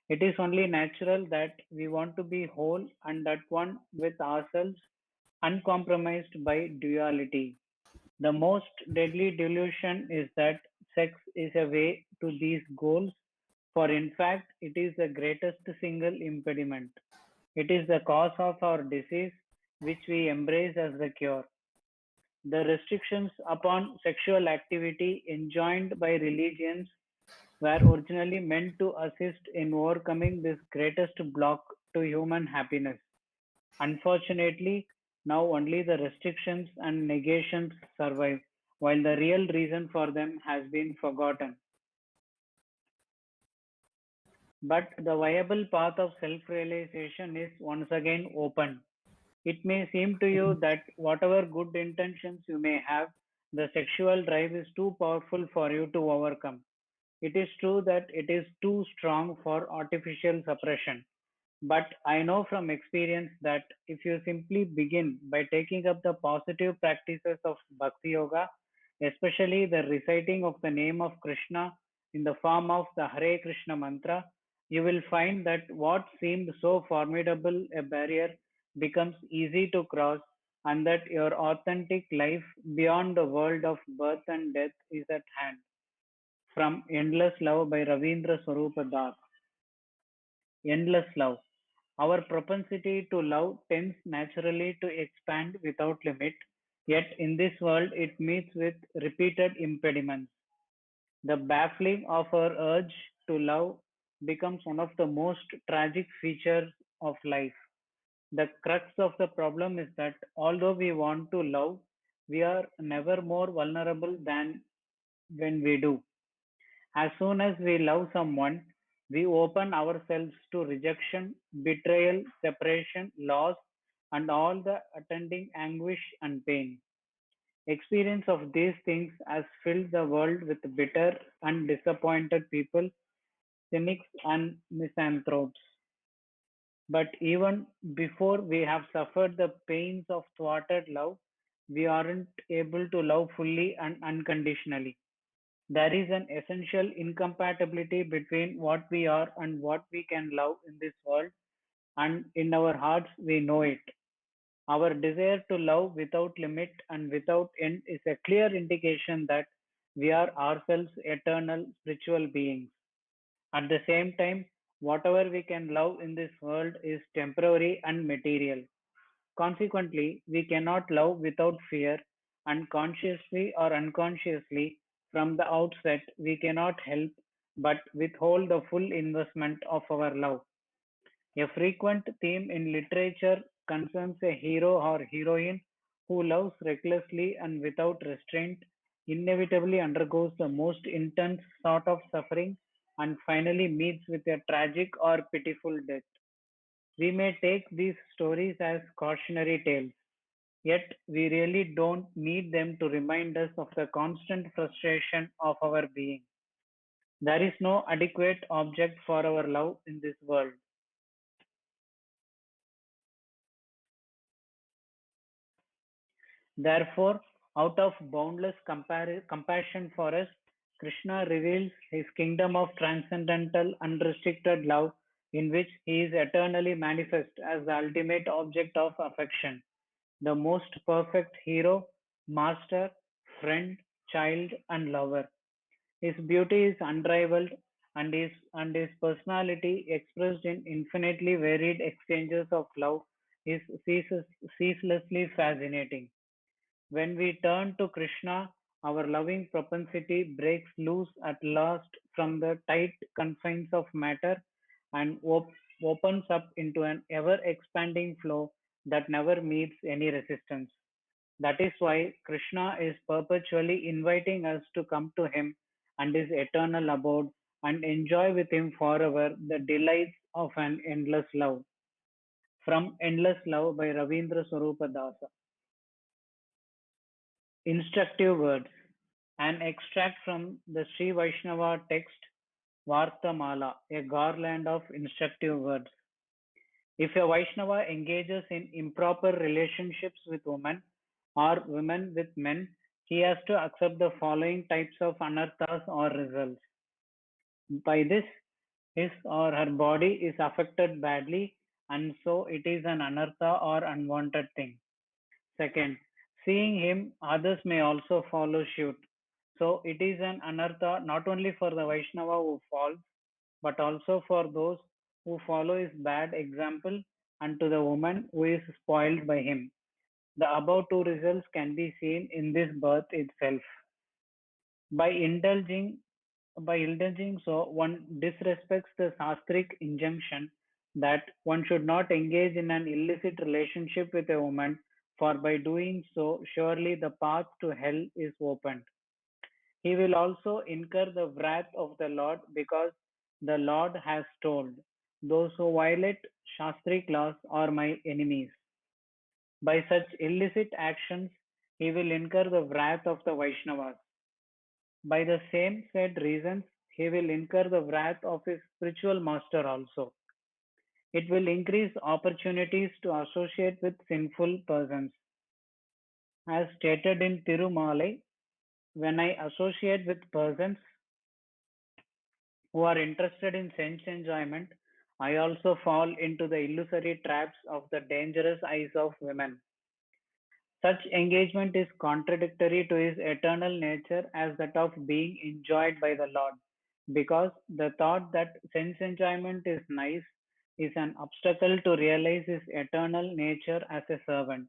It is only natural that we want to be whole and at one with ourselves, uncompromised by duality. The most deadly delusion is that sex is a way to these goals, for in fact it is the greatest single impediment. It is the cause of our disease, which we embrace as the cure. The restrictions upon sexual activity enjoined by religions were originally meant to assist in overcoming this greatest block to human happiness. Unfortunately, now only the restrictions and negations survive, while the real reason for them has been forgotten. But the viable path of self realization is once again open. It may seem to you that whatever good intentions you may have, the sexual drive is too powerful for you to overcome. It is true that it is too strong for artificial suppression. But I know from experience that if you simply begin by taking up the positive practices of Bhakti Yoga, especially the reciting of the name of Krishna in the form of the Hare Krishna mantra, you will find that what seemed so formidable a barrier becomes easy to cross, and that your authentic life beyond the world of birth and death is at hand. From Endless Love by Ravindra Swarupa Das. Endless love. Our propensity to love tends naturally to expand without limit, yet in this world it meets with repeated impediments. The baffling of our urge to love becomes one of the most tragic features of life. The crux of the problem is that although we want to love, we are never more vulnerable than when we do. As soon as we love someone, we open ourselves to rejection, betrayal, separation, loss, and all the attending anguish and pain. Experience of these things has filled the world with bitter and disappointed people, cynics, and misanthropes. But even before we have suffered the pains of thwarted love, we aren't able to love fully and unconditionally. There is an essential incompatibility between what we are and what we can love in this world, and in our hearts we know it. Our desire to love without limit and without end is a clear indication that we are ourselves eternal spiritual beings. At the same time, whatever we can love in this world is temporary and material. Consequently, we cannot love without fear, and consciously or unconsciously, from the outset, we cannot help but withhold the full investment of our love. A frequent theme in literature concerns a hero or heroine who loves recklessly and without restraint, inevitably undergoes the most intense sort of suffering, and finally meets with a tragic or pitiful death. We may take these stories as cautionary tales, yet we really don't need them to remind us of the constant frustration of our being. There is no adequate object for our love in this world. Therefore, out of boundless compassion for us, Krishna reveals his kingdom of transcendental, unrestricted love, in which he is eternally manifest as the ultimate object of affection, the most perfect hero, master, friend, child, and lover. His beauty is unrivaled, and his personality, expressed in infinitely varied exchanges of love, is ceaselessly fascinating. When we turn to Krishna, our loving propensity breaks loose at last from the tight confines of matter and opens up into an ever expanding flow that never meets any resistance. That is why Krishna is perpetually inviting us to come to him and his eternal abode and enjoy with him forever the delights of an endless love. From Endless Love by Ravindra Swarupa Dasa. Instructive words. An extract from the Sri Vaishnava text Vartamala, a garland of instructive words. If a Vaishnava engages in improper relationships with women, or women with men, he has to accept the following types of anarthas or results. By this, his or her body is affected badly, and so it is an anartha or unwanted thing. Second, seeing him, others may also follow suit. So it is an anartha not only for the Vaishnava who falls, but also for those who follow his bad example and to the woman who is spoiled by him. The above two results can be seen in this birth itself. By indulging so, one disrespects the Shastric injunction that one should not engage in an illicit relationship with a woman, for by doing so, surely the path to hell is opened. He will also incur the wrath of the Lord, because the Lord has told, those who violate Shastric laws are my enemies. By such illicit actions, he will incur the wrath of the Vaishnavas. By the same said reasons, he will incur the wrath of his spiritual master also. It will increase opportunities to associate with sinful persons. As stated in Tirumalai, when I associate with persons who are interested in sense enjoyment, I also fall into the illusory traps of the dangerous eyes of women. Such engagement is contradictory to his eternal nature as that of being enjoyed by the Lord, because the thought that sense enjoyment is nice is an obstacle to realize his eternal nature as a servant.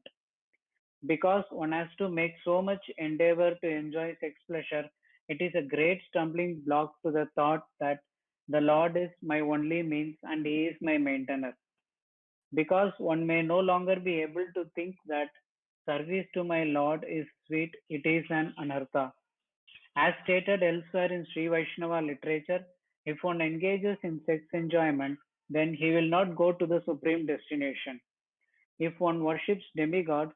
Because one has to make so much endeavor to enjoy sex pleasure, it is a great stumbling block to the thought that the Lord is my only means and he is my maintainer. Because one may no longer be able to think that service to my Lord is sweet, it is an anartha. As stated elsewhere in Sri Vaishnava literature, if one engages in sex enjoyment, then he will not go to the supreme destination. If one worships demigods,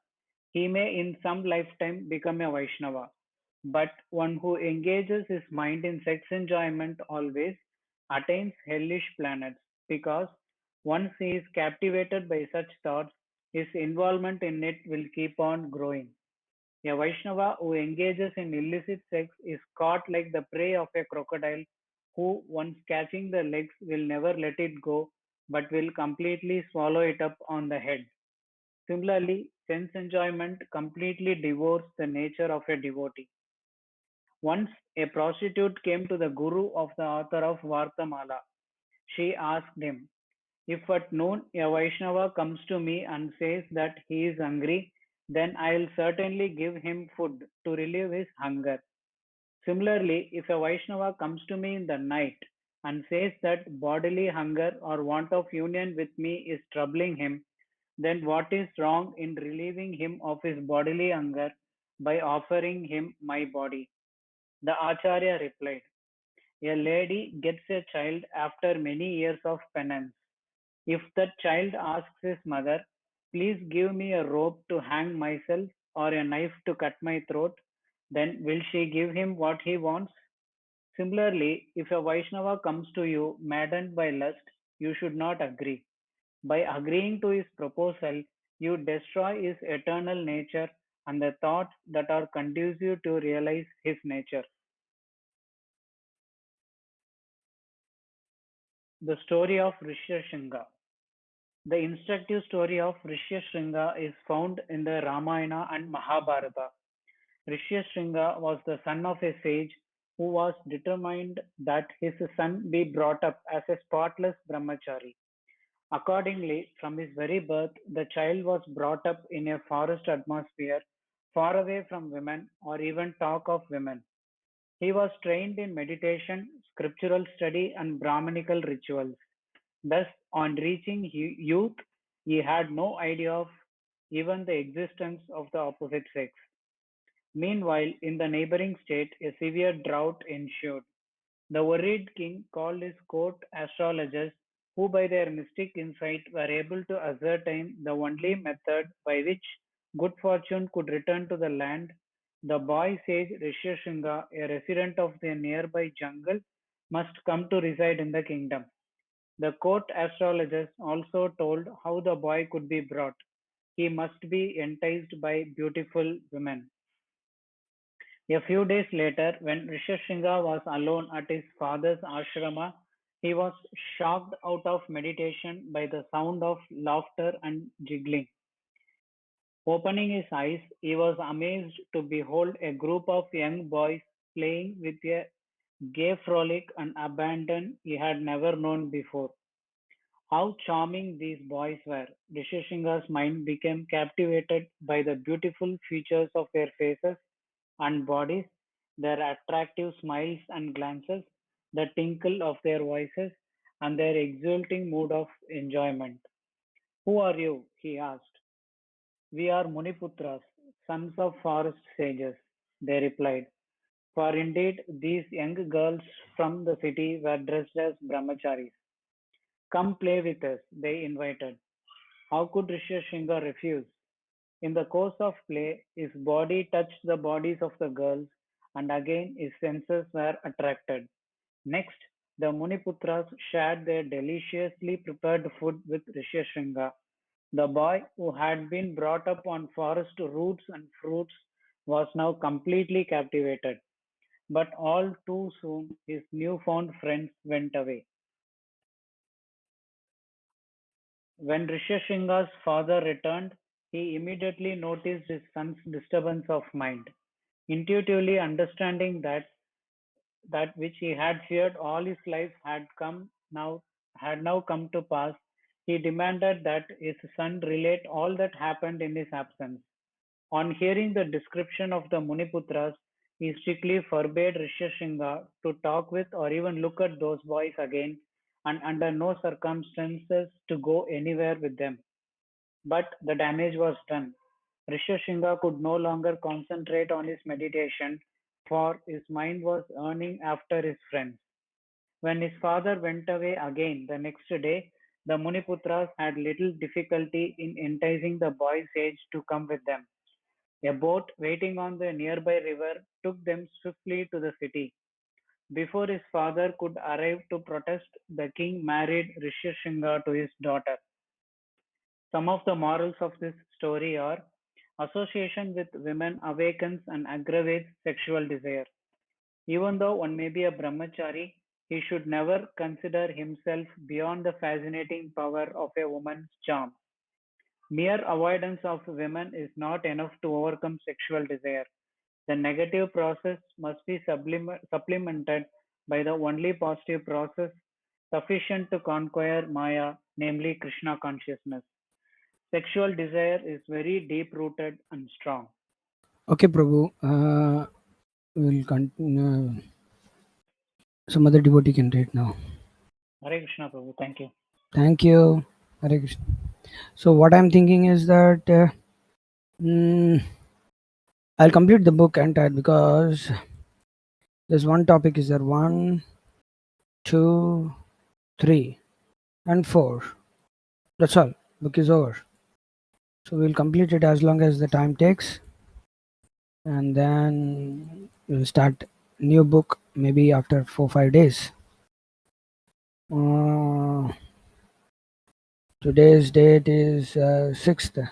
he may in some lifetime become a Vaishnava. But one who engages his mind in sex enjoyment always attains hellish planets, because once he is captivated by such thoughts, his involvement in it will keep on growing. A Vaishnava who engages in illicit sex is caught like the prey of a crocodile, who, once catching the legs, will never let it go but will completely swallow it up on the head. Similarly, sense enjoyment completely devours the nature of a devotee. Once a prostitute came to the Guru of the author of Vartamala. She asked him, if at noon a Vaishnava comes to me and says that he is hungry, then I will certainly give him food to relieve his hunger. Similarly, if a Vaishnava comes to me in the night and says that bodily hunger or want of union with me is troubling him, then what is wrong in relieving him of his bodily hunger by offering him my body? The Acharya replied, a lady gets a child after many years of penance. If that child asks his mother, please give me a rope to hang myself or a knife to cut my throat, then will she give him what he wants? Similarly, if a Vaishnava comes to you maddened by lust, you should not agree. By agreeing to his proposal, you destroy his eternal nature and the thoughts that are conducive to realize his nature. The story of Rishyasringa. The instructive story of Rishyasringa is found in the Ramayana and Mahabharata. Rishyasringa was the son of a sage who was determined that his son be brought up as a spotless brahmachari. Accordingly, from his very birth, the child was brought up in a forest atmosphere, far away from women or even talk of women. He was trained in meditation, scriptural study, and Brahminical rituals. Thus, on reaching youth, he had no idea of even the existence of the opposite sex. Meanwhile, in the neighboring state, a severe drought ensued. The worried king called his court astrologers, who by their mystic insight were able to ascertain the only method by which good fortune could return to the land. The boy sage Rishyasringa, a resident of the nearby jungle, must come to reside in the kingdom. The court astrologers also told how the boy could be brought. he must be enticed by beautiful women. A few days later, when Rishishringa was alone at his father's ashrama, he was shocked out of meditation by the sound of laughter and giggling. Opening his eyes, he was amazed to behold a group of young boys playing with a gay frolic and abandon he had never known before. How charming these boys were! Rishishringa's mind became captivated by the beautiful features of their faces and bodies, their attractive smiles and glances, the tinkle of their voices, and their exulting mood of enjoyment. Who are you? He asked. We are Muniputras, sons of forest sages, they replied. For indeed these young girls from the city were dressed as brahmacharis. Come play with us, they invited. How could Rishishringa refuse? In the course of play, his body touched the bodies of the girls, and again his senses were attracted. Next, the Muniputras shared their deliciously prepared food with Rishishringa. The boy, who had been brought up on forest roots and fruits, was now completely captivated. But all too soon his new-found friends went away. When Rishishringa's father returned, he immediately noticed his son's disturbance of mind. Intuitively understanding that which he had feared all his life had now come to pass, he demanded that his son relate all that happened in his absence. On hearing the description of the Muniputras, he strictly forbade Rishishringa to talk with or even look at those boys again, and under no circumstances to go anywhere with them. But the damage was done. Rishishringa could no longer concentrate on his meditation, for his mind was yearning after his friends. When his father went away again the next day, the Muniputras had little difficulty in enticing the boy's age to come with them. A boat waiting on the nearby river took them swiftly to the city. Before his father could arrive to protest, the king married Rishishringa to his daughter. Some of the morals of this story are: association with women awakens and aggravates sexual desire. Even though one may be a brahmachari, he should never consider himself beyond the fascinating power of a woman's charm. Mere avoidance of women is not enough to overcome sexual desire. The negative process must be supplemented by the only positive process sufficient to conquer Maya, namely Krishna consciousness. Sexual desire is very deep rooted and strong. Okay, Prabhu. We'll continue. Some other devotee can read now. Hare Krishna Prabhu, thank you. Thank you. Hare Krishna. So what I'm thinking is that I'll complete the book entire, because there's one topic is there 1, 2, 3, and 4. That's all. Book is over. So we'll complete it as long as the time takes, and then we'll start new book maybe after 4-5 days. Today's date is 6th,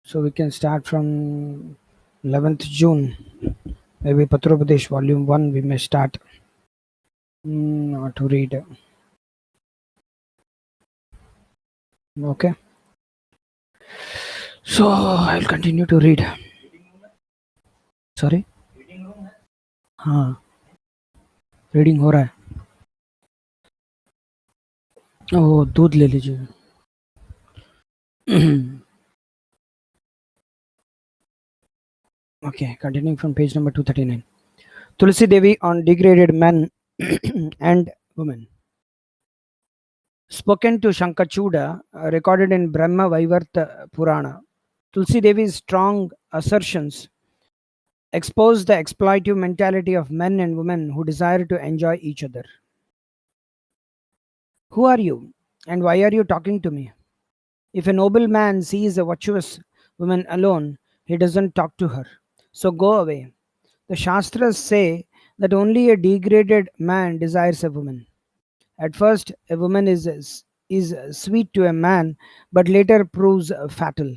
so we can start from 11th June. Maybe Patropadesh volume 1 we may start to read. Okay, so I'll continue to read. Sorry, हाँ reading हो रहा है. ओ दूध ले लीजिए. Okay, continuing from page number 239. Tulsi Devi on degraded men and women. Spoken to Shankachuda, recorded in Brahma Vaivarta Purana. Tulsi Devi's strong assertions expose the exploitive mentality of men and women who desire to enjoy each other. Who are you, and why are you talking to me? If a noble man sees a virtuous woman alone, he doesn't talk to her. So go away. The Shastras say that only a degraded man desires a woman. At first, a woman is sweet to a man, but later proves fatal.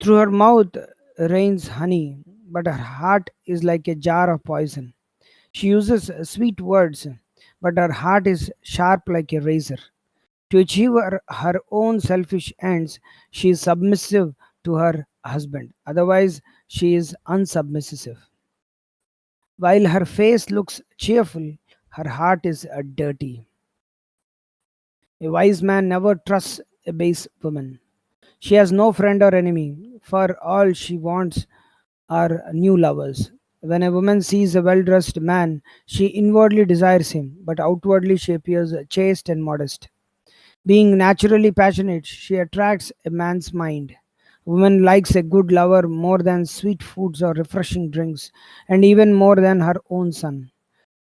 Through her mouth rains honey, but her heart is like a jar of poison. She uses sweet words, but her heart is sharp like a razor. To achieve her own selfish ends, she is submissive to her husband. Otherwise, she is unsubmissive. While her face looks cheerful, her heart is dirty. A wise man never trusts a base woman. She has no friend or enemy, for all she wants are new lovers. When a woman sees a well dressed man, she inwardly desires him, but outwardly she appears chaste and modest. Being naturally passionate, she attracts a man's mind. A woman likes a good lover more than sweet foods or refreshing drinks, and even more than her own son.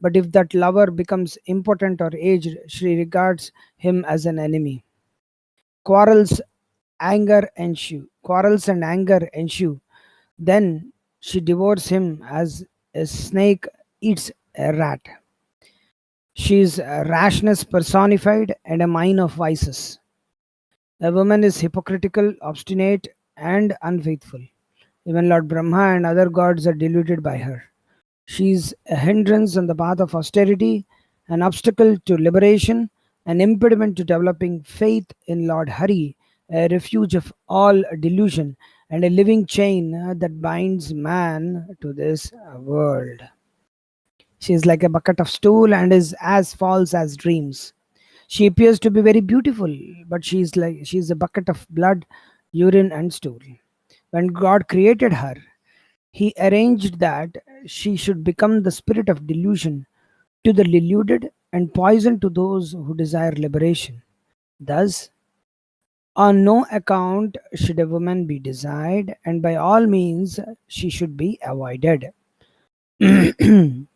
But if that lover becomes impotent or aged, she regards him as an enemy. Quarrels, Quarrels and anger ensue. Then she devours him as a snake eats a rat. She is rashness personified and a mine of vices. A woman is hypocritical, obstinate, and unfaithful. Even Lord Brahma and other gods are deluded by her. She is a hindrance on the path of austerity, an obstacle to liberation, an impediment to developing faith in Lord Hari, a refuge of all delusion, and a living chain that binds man to this world. She is like a bucket of stool and is as false as dreams. She appears to be very beautiful, but she is a bucket of blood, urine, and stool. When God created her, He arranged that she should become the spirit of delusion to the deluded and poison to those who desire liberation. Thus, on no account should a woman be desired, and by all means she should be avoided. A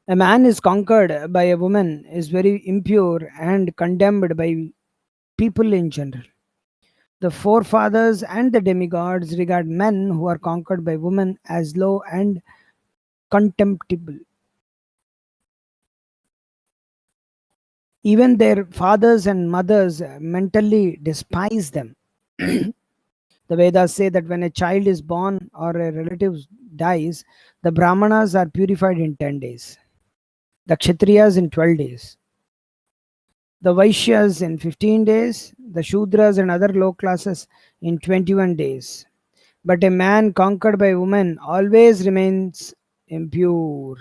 man is conquered by a woman is very impure and condemned by people in general. The forefathers and the demigods regard men who are conquered by women as low and contemptible. Even their fathers and mothers mentally despise them. The Vedas say that when a child is born or a relative dies, the Brahmanas are purified in 10 days, the Kshatriyas in 12 days, the Vaishyas in 15 days, the Shudras and other low classes in 21 days. But a man conquered by woman always remains impure.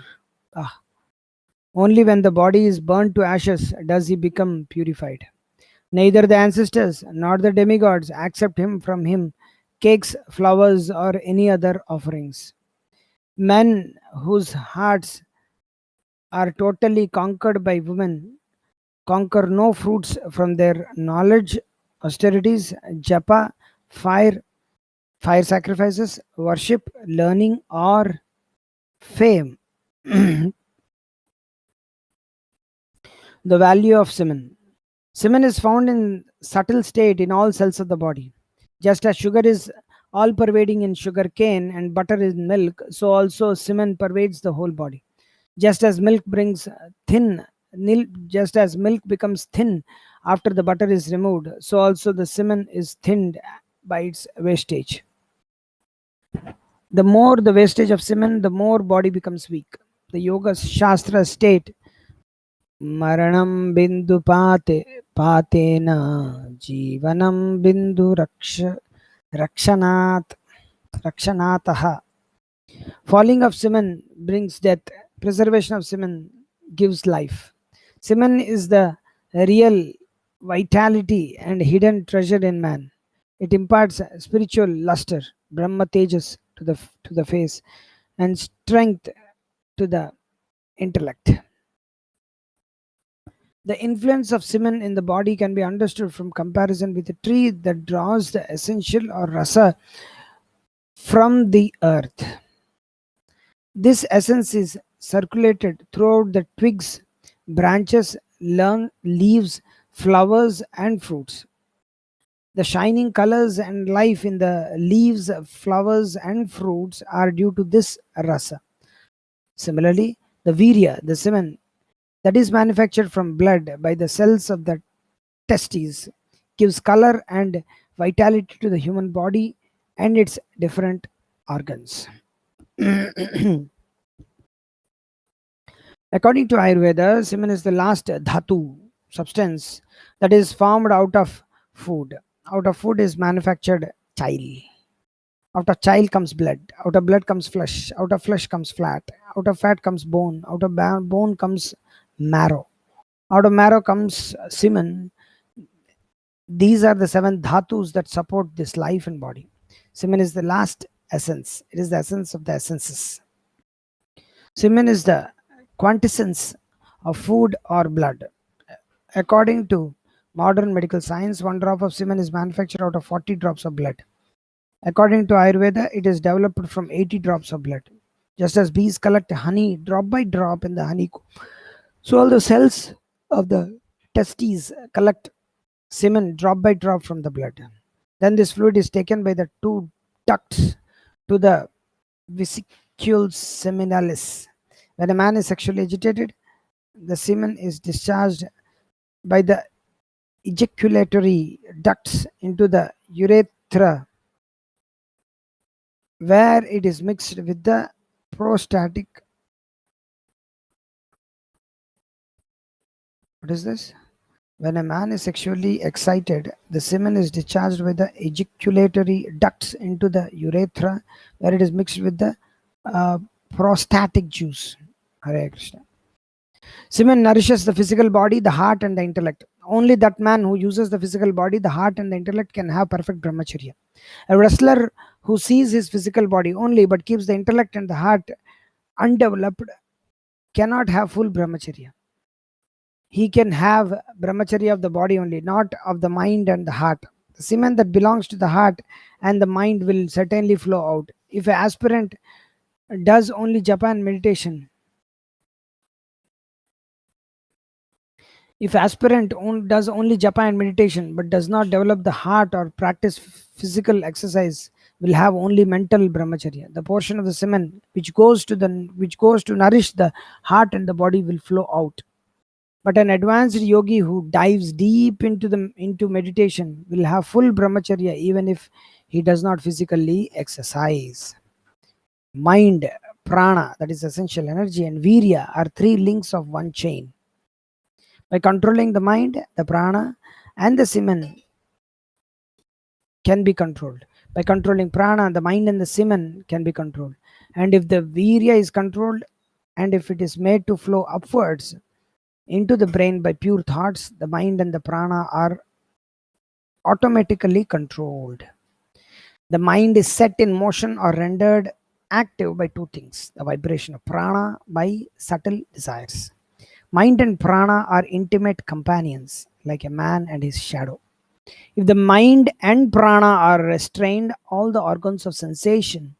Only when the body is burnt to ashes does he become purified. Neither the ancestors nor the demigods accept from him cakes, flowers, or any other offerings. Men whose hearts are totally conquered by women conquer no fruits from their knowledge, austerities, japa, fire sacrifices, worship, learning, or fame. The value of semen. Semen is found in subtle state in all cells of the body. Just as sugar is all pervading in sugar cane and butter in milk, so also semen pervades the whole body. Just as milk just as milk becomes thin after the butter is removed, so also the semen is thinned by its wastage. The more the wastage of semen, the more body becomes weak. The Yoga Shastra state, Maranam bindu patena jivanam bindu rakshanataha. Falling of semen brings death. Preservation of semen gives life. Semen is the real vitality and hidden treasure in man. It imparts spiritual luster, Brahma Tejas, to the face, and strength to the intellect. The influence of semen in the body can be understood from comparison with a tree that draws the essential or rasa from the earth. This essence is circulated throughout the twigs, branches, leaves, flowers, and fruits. The shining colors and life in the leaves, flowers, and fruits are due to this rasa. Similarly, the virya, the semen, that is manufactured from blood by the cells of the testes, gives color and vitality to the human body and its different organs. According to Ayurveda, semen is the last dhatu substance that is formed out of food. Out of food is manufactured chyle. Out of chyle comes blood. Out of blood comes flesh. Out of flesh comes fat. Out of fat comes bone. Out of bone comes marrow. Out of marrow comes semen. These are the 7 dhatus that support this life and body. Semen is the last essence. It is the essence of the essences. Semen is the quintessence of food or blood. According to modern medical science, 1 drop of semen is manufactured out of 40 drops of blood. According to Ayurveda, it is developed from 80 drops of blood. Just as bees collect honey drop by drop in the honeycomb, so all the cells of the testes collect semen drop by drop from the blood. Then this fluid is taken by the 2 ducts to the vesicule seminalis. When a man is sexually agitated, the semen is discharged by the ejaculatory ducts into the urethra, where it is mixed with the prostatic. What is this? When a man is sexually excited, the semen is discharged by the ejaculatory ducts into the urethra, where it is mixed with the prostatic juice. Hare Krishna. Semen nourishes the physical body, the heart, and the intellect. Only that man who uses the physical body, the heart, and the intellect can have perfect brahmacharya. A wrestler who sees his physical body only but keeps the intellect and the heart undeveloped cannot have full brahmacharya. He can have brahmacharya of the body only, not of the mind and the heart. The semen that belongs to the heart and the mind will certainly flow out. If an aspirant does only japa and meditation, does only japa and meditation but does not develop the heart or practice physical exercise, will have only mental brahmacharya. The portion of the semen which goes to nourish the heart and the body will flow out. But an advanced yogi who dives deep into meditation will have full brahmacharya even if he does not physically exercise. Mind, prana, that is essential energy, and virya are 3 links of one chain. By controlling the mind, the prana, and the semen can be controlled. By controlling prana, the mind and the semen can be controlled. And if the virya is controlled, and if it is made to flow upwards into the brain by pure thoughts, the mind and the prana are automatically controlled. The mind is set in motion or rendered active by 2 things: the vibration of prana by subtle desires. Mind and prana are intimate companions, like a man and his shadow. If the mind and prana are restrained, all the organs of sensation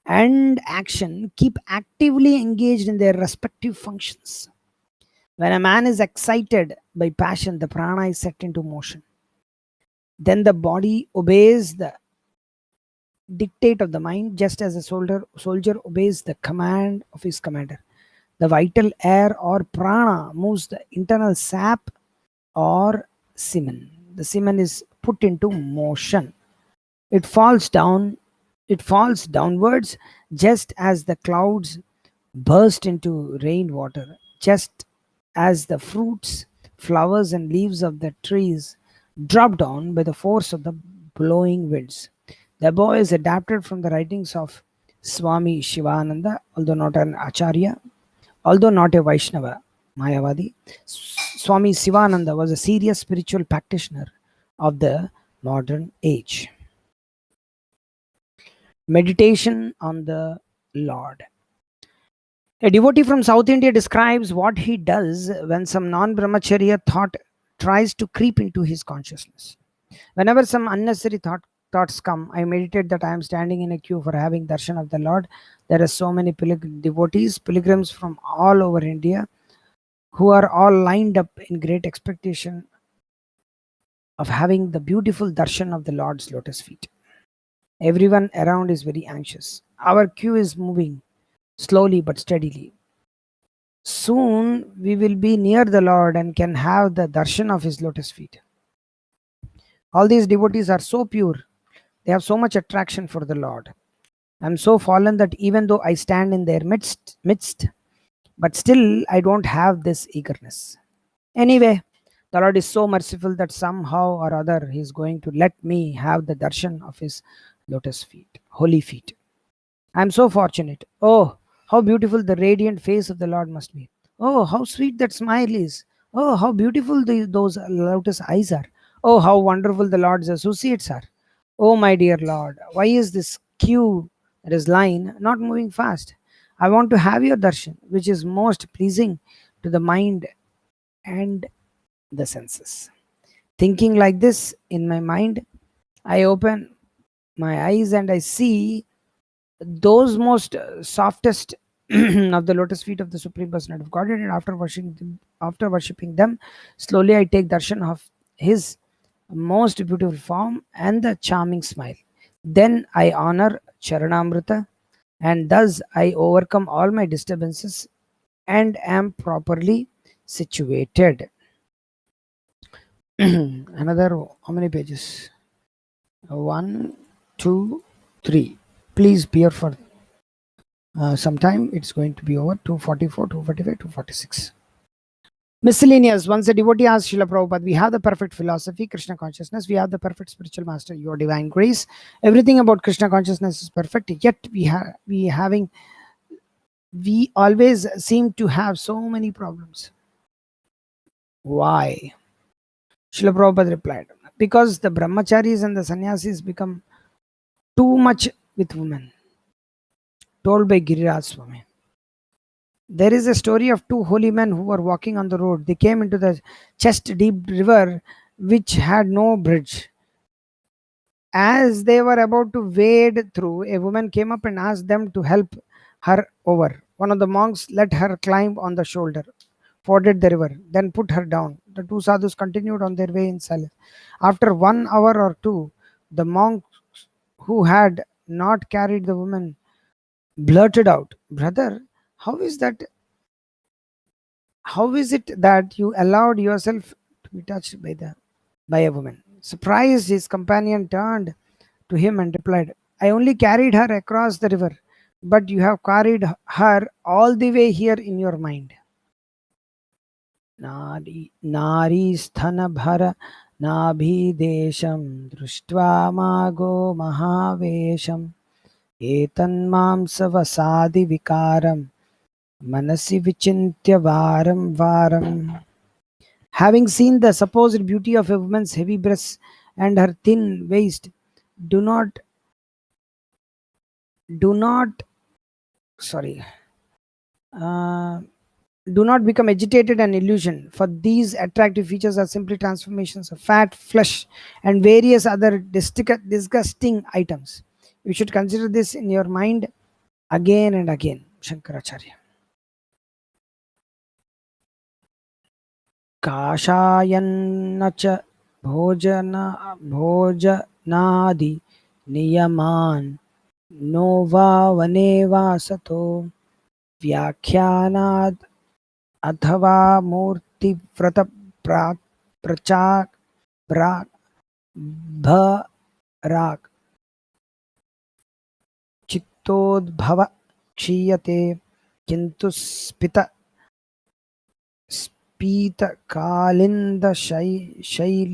and action keep actively engaged in their respective functions. When a man is excited by passion, the prana is set into motion. Then the body obeys the dictate of the mind, just as a soldier obeys the command of his commander. The vital air or prana moves the internal sap or semen. The semen is put into motion. It falls downwards, just as the clouds burst into rainwater, just as the fruits, flowers, and leaves of the trees drop down by the force of the blowing winds. The above is adapted from the writings of Swami Shivananda, although not an Acharya, although not a Vaishnava, Mayavadi. Swami Shivananda was a serious spiritual practitioner of the modern age. Meditation on the Lord. A devotee from South India describes what he does when some non-brahmacharya thought tries to creep into his consciousness. Whenever some unnecessary thoughts come, I meditate that I am standing in a queue for having darshan of the Lord. There are so many pilgrims from all over India, who are all lined up in great expectation of having the beautiful darshan of the Lord's lotus feet. Everyone around is very anxious. Our queue is moving slowly but steadily. Soon we will be near the Lord and can have the darshan of his lotus feet. All these devotees are so pure. They have so much attraction for the Lord. I'm so fallen that even though I stand in their midst, but still I don't have this eagerness. Anyway, the Lord is so merciful that somehow or other He is going to let me have the darshan of His lotus feet, holy feet. I'm so fortunate. Oh, how beautiful the radiant face of the Lord must be. Oh, how sweet that smile is. Oh, how beautiful those lotus eyes are. Oh, how wonderful the Lord's associates are. Oh, my dear Lord, why is this queue, this line, not moving fast? I want to have your darshan, which is most pleasing to the mind and the senses. Thinking like this in my mind, I open my eyes and I see those most softest of the lotus feet of the Supreme Personality of Godhead, and after worshipping them, slowly I take darshan of His most beautiful form and the charming smile. Then I honor Charanamrita, and thus I overcome all my disturbances and am properly situated. Another, how many pages? 1, 2, 3. Please bear for some time. It's going to be over. 244, 245, 246. Miscellaneous. Once a devotee asked Srila Prabhupada, we have the perfect philosophy, Krishna consciousness. We have the perfect spiritual master, your divine grace. Everything about Krishna consciousness is perfect. Yet we always seem to have so many problems. Why? Srila Prabhupada replied, because the brahmacharis and the sannyasis become too much with women. Told by Giriraj Swami. There is a story of two holy men who were walking on the road. They came into the chest deep river which had no bridge. As they were about to wade through, a woman came up and asked them to help her over. One of the monks let her climb on the shoulder, forded the river, then put her down. The two sadhus continued on their way in silence. After 1 hour or two, the monk who had not carried the woman blurted out, "Brother, how is it that you allowed yourself to be touched by a woman?" Surprised, his companion turned to him and replied, "I only carried her across the river, but you have carried her all the way here in your mind." Nari sthana bhara nabhidesham drishtva mago mahavesham etanmam savasadi vikaram manasi vichintya varam varam. Having seen the supposed beauty of a woman's heavy breasts and her thin waist, do not uh, do not become agitated and illusion, for these attractive features are simply transformations of fat, flesh, and various other disgusting items. You should consider this in your mind again and again. Shankaracharya. काषायन्न च भोजनादि नियमान् no वा वने वा सतो व्याख्यानात् अथवा मूर्तिव्रत प्रचार भराक् चित्तोद्भव क्षीयते किन्तु स्पीतकालिन्द शैल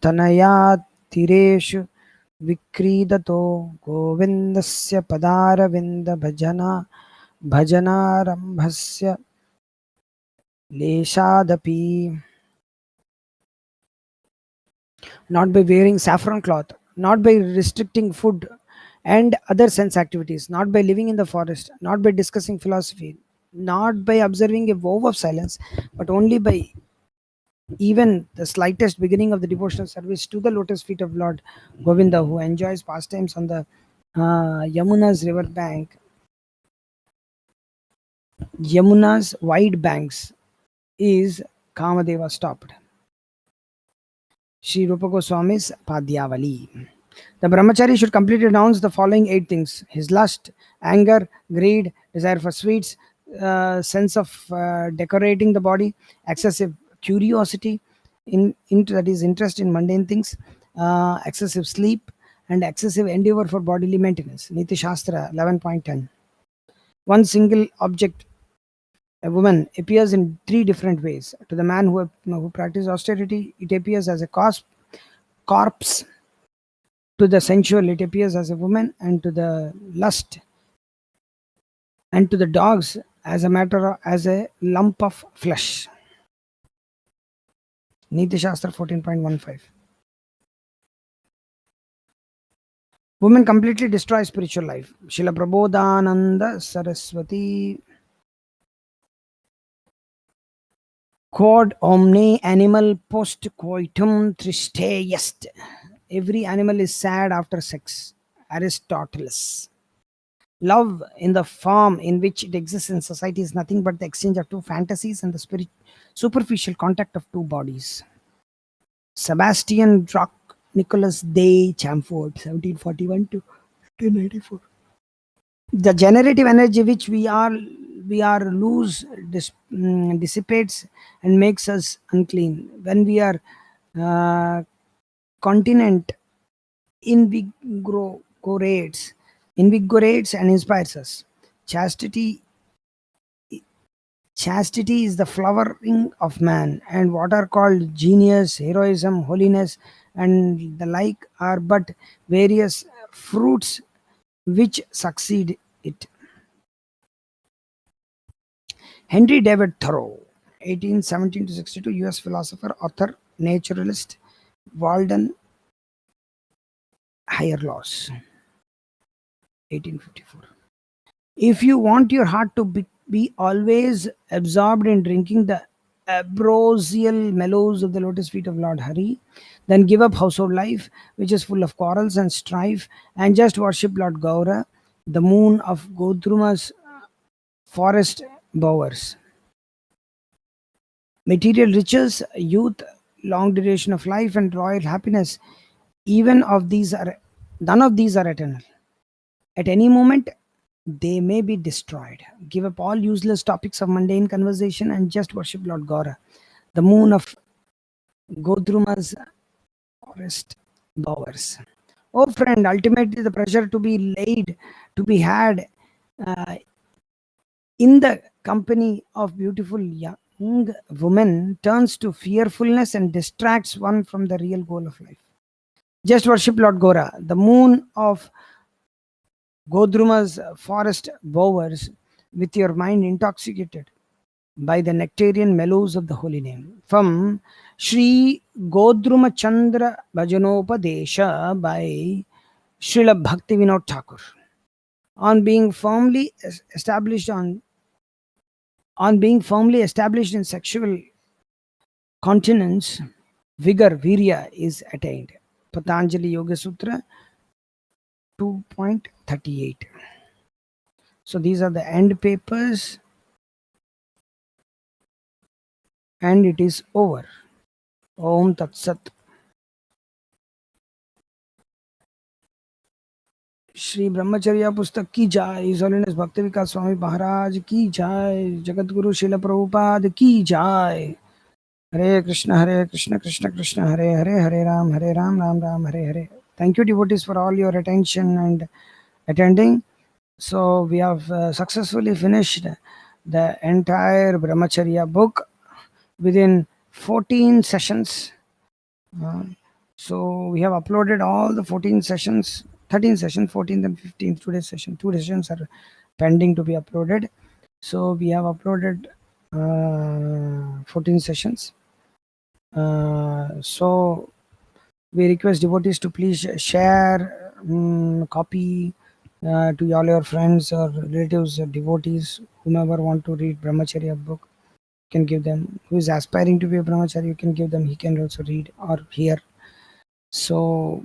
तनयातिरेषु विक्रीडतो गोविन्दस्य पदारविन्द भजनारम्भस्य लेशादपि. Not by wearing saffron cloth, not by restricting food and other sense activities, not by living in the forest, not by discussing philosophy, not by observing a vow of silence, but only by even the slightest beginning of the devotional service to the lotus feet of Lord Govinda, who enjoys pastimes on the Yamuna's river bank. Yamuna's wide banks is Kamadeva stopped. Sri Rupa Goswami's Padyavali. The brahmachari should completely renounce the following 8 things: his lust, anger, greed, desire for sweets, sense of decorating the body, excessive curiosity, that is interest in mundane things, excessive sleep, and excessive endeavor for bodily maintenance. Niti Shastra 11.10. One single object, a woman, appears in three different ways. To the man who practices austerity, it appears as a corpse. To the sensual, it appears as a woman, and to the lust, and to the dogs, as a lump of flesh. Niti Shastra 14.15. Women completely destroy spiritual life. Srila Prabodhananda Saraswati. Quod omne animal post coitum triste est. Every animal is sad after sex. Aristotle. Love in the form in which it exists in society is nothing but the exchange of two fantasies and the superficial contact of two bodies. Sebastian Drock, Nicholas de Chamfort, 1741 to 1894. The generative energy which we are lose dissipates and makes us unclean. When we are continent, invigorates and inspires us. Chastity is the flowering of man, and what are called genius, heroism, holiness, and the like are but various fruits which succeed it. Henry David Thoreau, 1817 to 62, US philosopher, author, naturalist, Walden Higher Laws, 1854. If you want your heart to be always absorbed in drinking the ambrosial mellows of the lotus feet of Lord Hari, then give up household life, which is full of quarrels and strife, and just worship Lord Gaura, the moon of Godruma's forest bowers. Material riches, youth, long duration of life, and royal happiness, none of these are eternal. At any moment, they may be destroyed. Give up all useless topics of mundane conversation and just worship Lord Gaura, the moon of Godruma's forest bowers. Oh friend, ultimately the pleasure to be had in the company of beautiful young woman turns to fearfulness and distracts one from the real goal of life. Just worship Lord Gaura, the moon of Godruma's forest bowers, with your mind intoxicated by the nectarian mellows of the holy name. From Sri Godruma Chandra Bhajanopadesha by Srila Bhaktivinoda Thakur. On being firmly established in sexual continence, vigor, virya, is attained. Patanjali Yoga Sutra 2.38. So these are the end papers, and it is over. Om Tat Sat. Shri ब्रह्मचर्य पुस्तक की जय, his holiness भक्ति विकास स्वामी महाराज की जय, जगत गुरु शिल प्रभुपाद की जय. हरे कृष्ण कृष्ण कृष्ण हरे हरे, हरे Ram Ram Ram Hare Hare. Thank you devotees for all your attention and attending. So we have successfully finished the entire Brahmacharya book within 14 sessions. So we have uploaded all the 14 sessions, 13 sessions, 14th and 15th, today's session. 2 sessions are pending to be uploaded. So we have uploaded 14 sessions. So we request devotees to please share, copy to all your friends or relatives or devotees, whomever want to read Brahmacharya book. You can give them. Who is aspiring to be a Brahmacharya, you can give them. He can also read or hear. So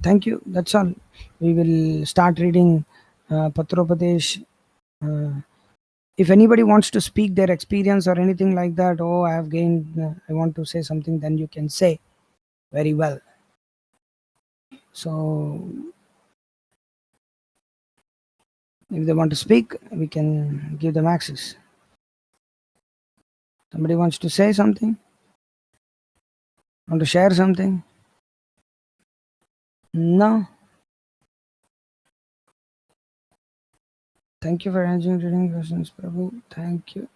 thank you. That's all. We will start reading Patropadesh. If anybody wants to speak their experience or anything like that, I have gained, I want to say something, then you can say very well. So if they want to speak, we can give them access. Somebody wants to say something? Want to share something? No? Thank you for answering reading questions, Prabhu. Thank you.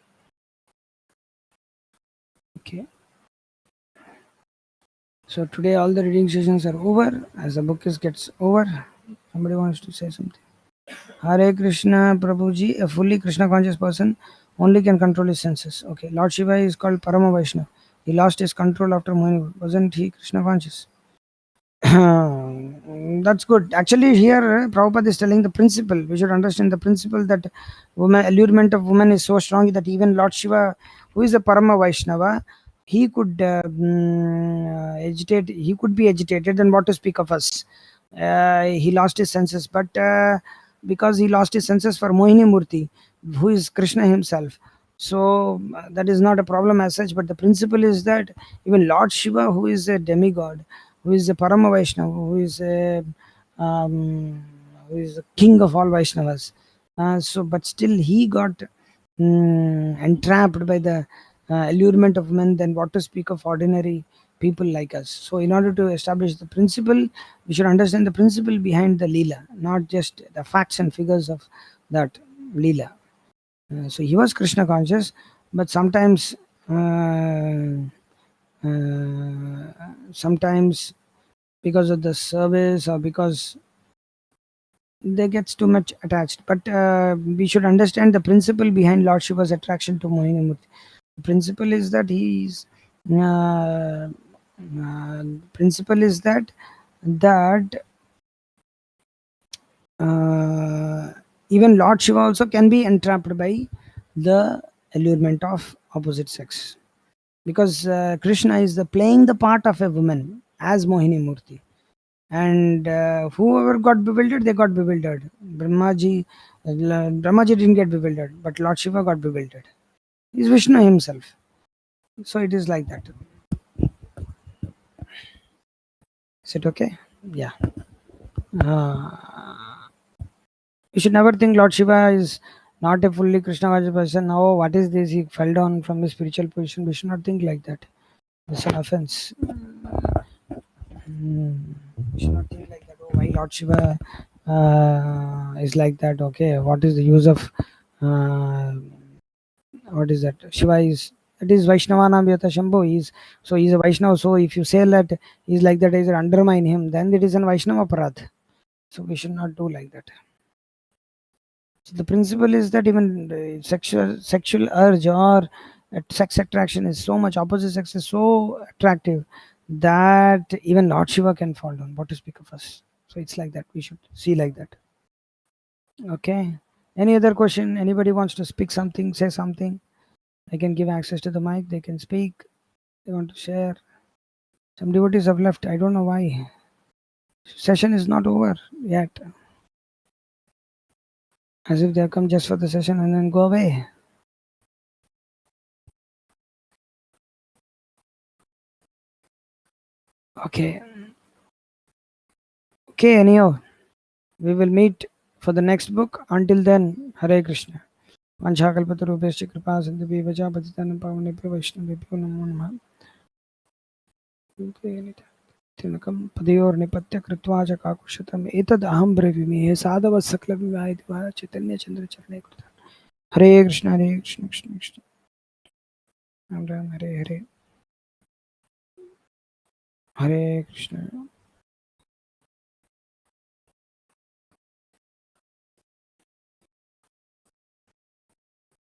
Okay. So today all the reading sessions are over. As the book gets over, somebody wants to say something. Hare Krishna, Prabhuji, a fully Krishna conscious person only can control his senses. Okay, Lord Shiva is called Parama Vaishnava. He lost his control after Mohini. Wasn't he Krishna conscious? That's good. Actually, here Prabhupada is telling the principle. We should understand the principle that woman, allurement of woman is so strong that even Lord Shiva, who is a Parama Vaishnava, he could agitate. He could be agitated. Then what to speak of us? He lost his senses, but because he lost his senses for Mohini Murti, who is Krishna himself. So that is not a problem as such. But the principle is that even Lord Shiva, who is a demigod, who is a Parama Vaishnava, um, who is the king of all Vaishnavas. But still he got entrapped by the allurement of men. Then what to speak of ordinary people like us? So, in order to establish the principle, we should understand the principle behind the Leela, not just the facts and figures of that Leela. So he was Krishna conscious, but sometimes because of the service or because they gets too much attached. But we should understand the principle behind Lord Shiva's attraction to Mohini Murti. The principle is that principle is that even Lord Shiva also can be entrapped by the allurement of opposite sex, because Krishna is playing the part of a woman as Mohini Murti, and whoever got bewildered, they got bewildered. Brahmaji didn't get bewildered, but Lord Shiva got bewildered. He's Vishnu himself, so it is like that. Is it okay? Yeah. You should never think Lord Shiva is not a fully Krishna conscious person. Oh, what is this? He fell down from his spiritual position. We should not think like that. It's an offense. We should not think like that. Oh, why Lord Shiva is like that? Okay, what is the use of what is that? Shiva is, it is Vaishnavanam Yata Shambhu. He's a Vaishnava. So if you say that he's like that, is undermine him, then it is an Vaishnava Parad. So we should not do like that. So the principle is that even sexual urge or sex attraction is so much, opposite sex is so attractive that even Lord Shiva can fall down. What to speak of us? So it's like that. We should see like that. Okay. Any other question? Anybody wants to speak something, say something? I can give access to the mic. They can speak. They want to share. Some devotees have left. I don't know why. Session is not over yet. As if they have come just for the session and then go away. Okay. Okay, anyhow. We will meet for the next book. Until then, Hare Krishna. Vanchakalpatarubhesya kripa sindhubhi vajapatitanam pavanebhyo vaishnavebhyo namo namaha. तिलकं पदयोर्निपत्य कृत्वा च काकुशतम् एतद् अहं ब्रवीमि हे साधवः सकलविवाहितः चैतन्यचन्द्रचरणे कृतः हरे कृष्ण कृष्ण कृष्ण राम राम हरे हरे हरे कृष्ण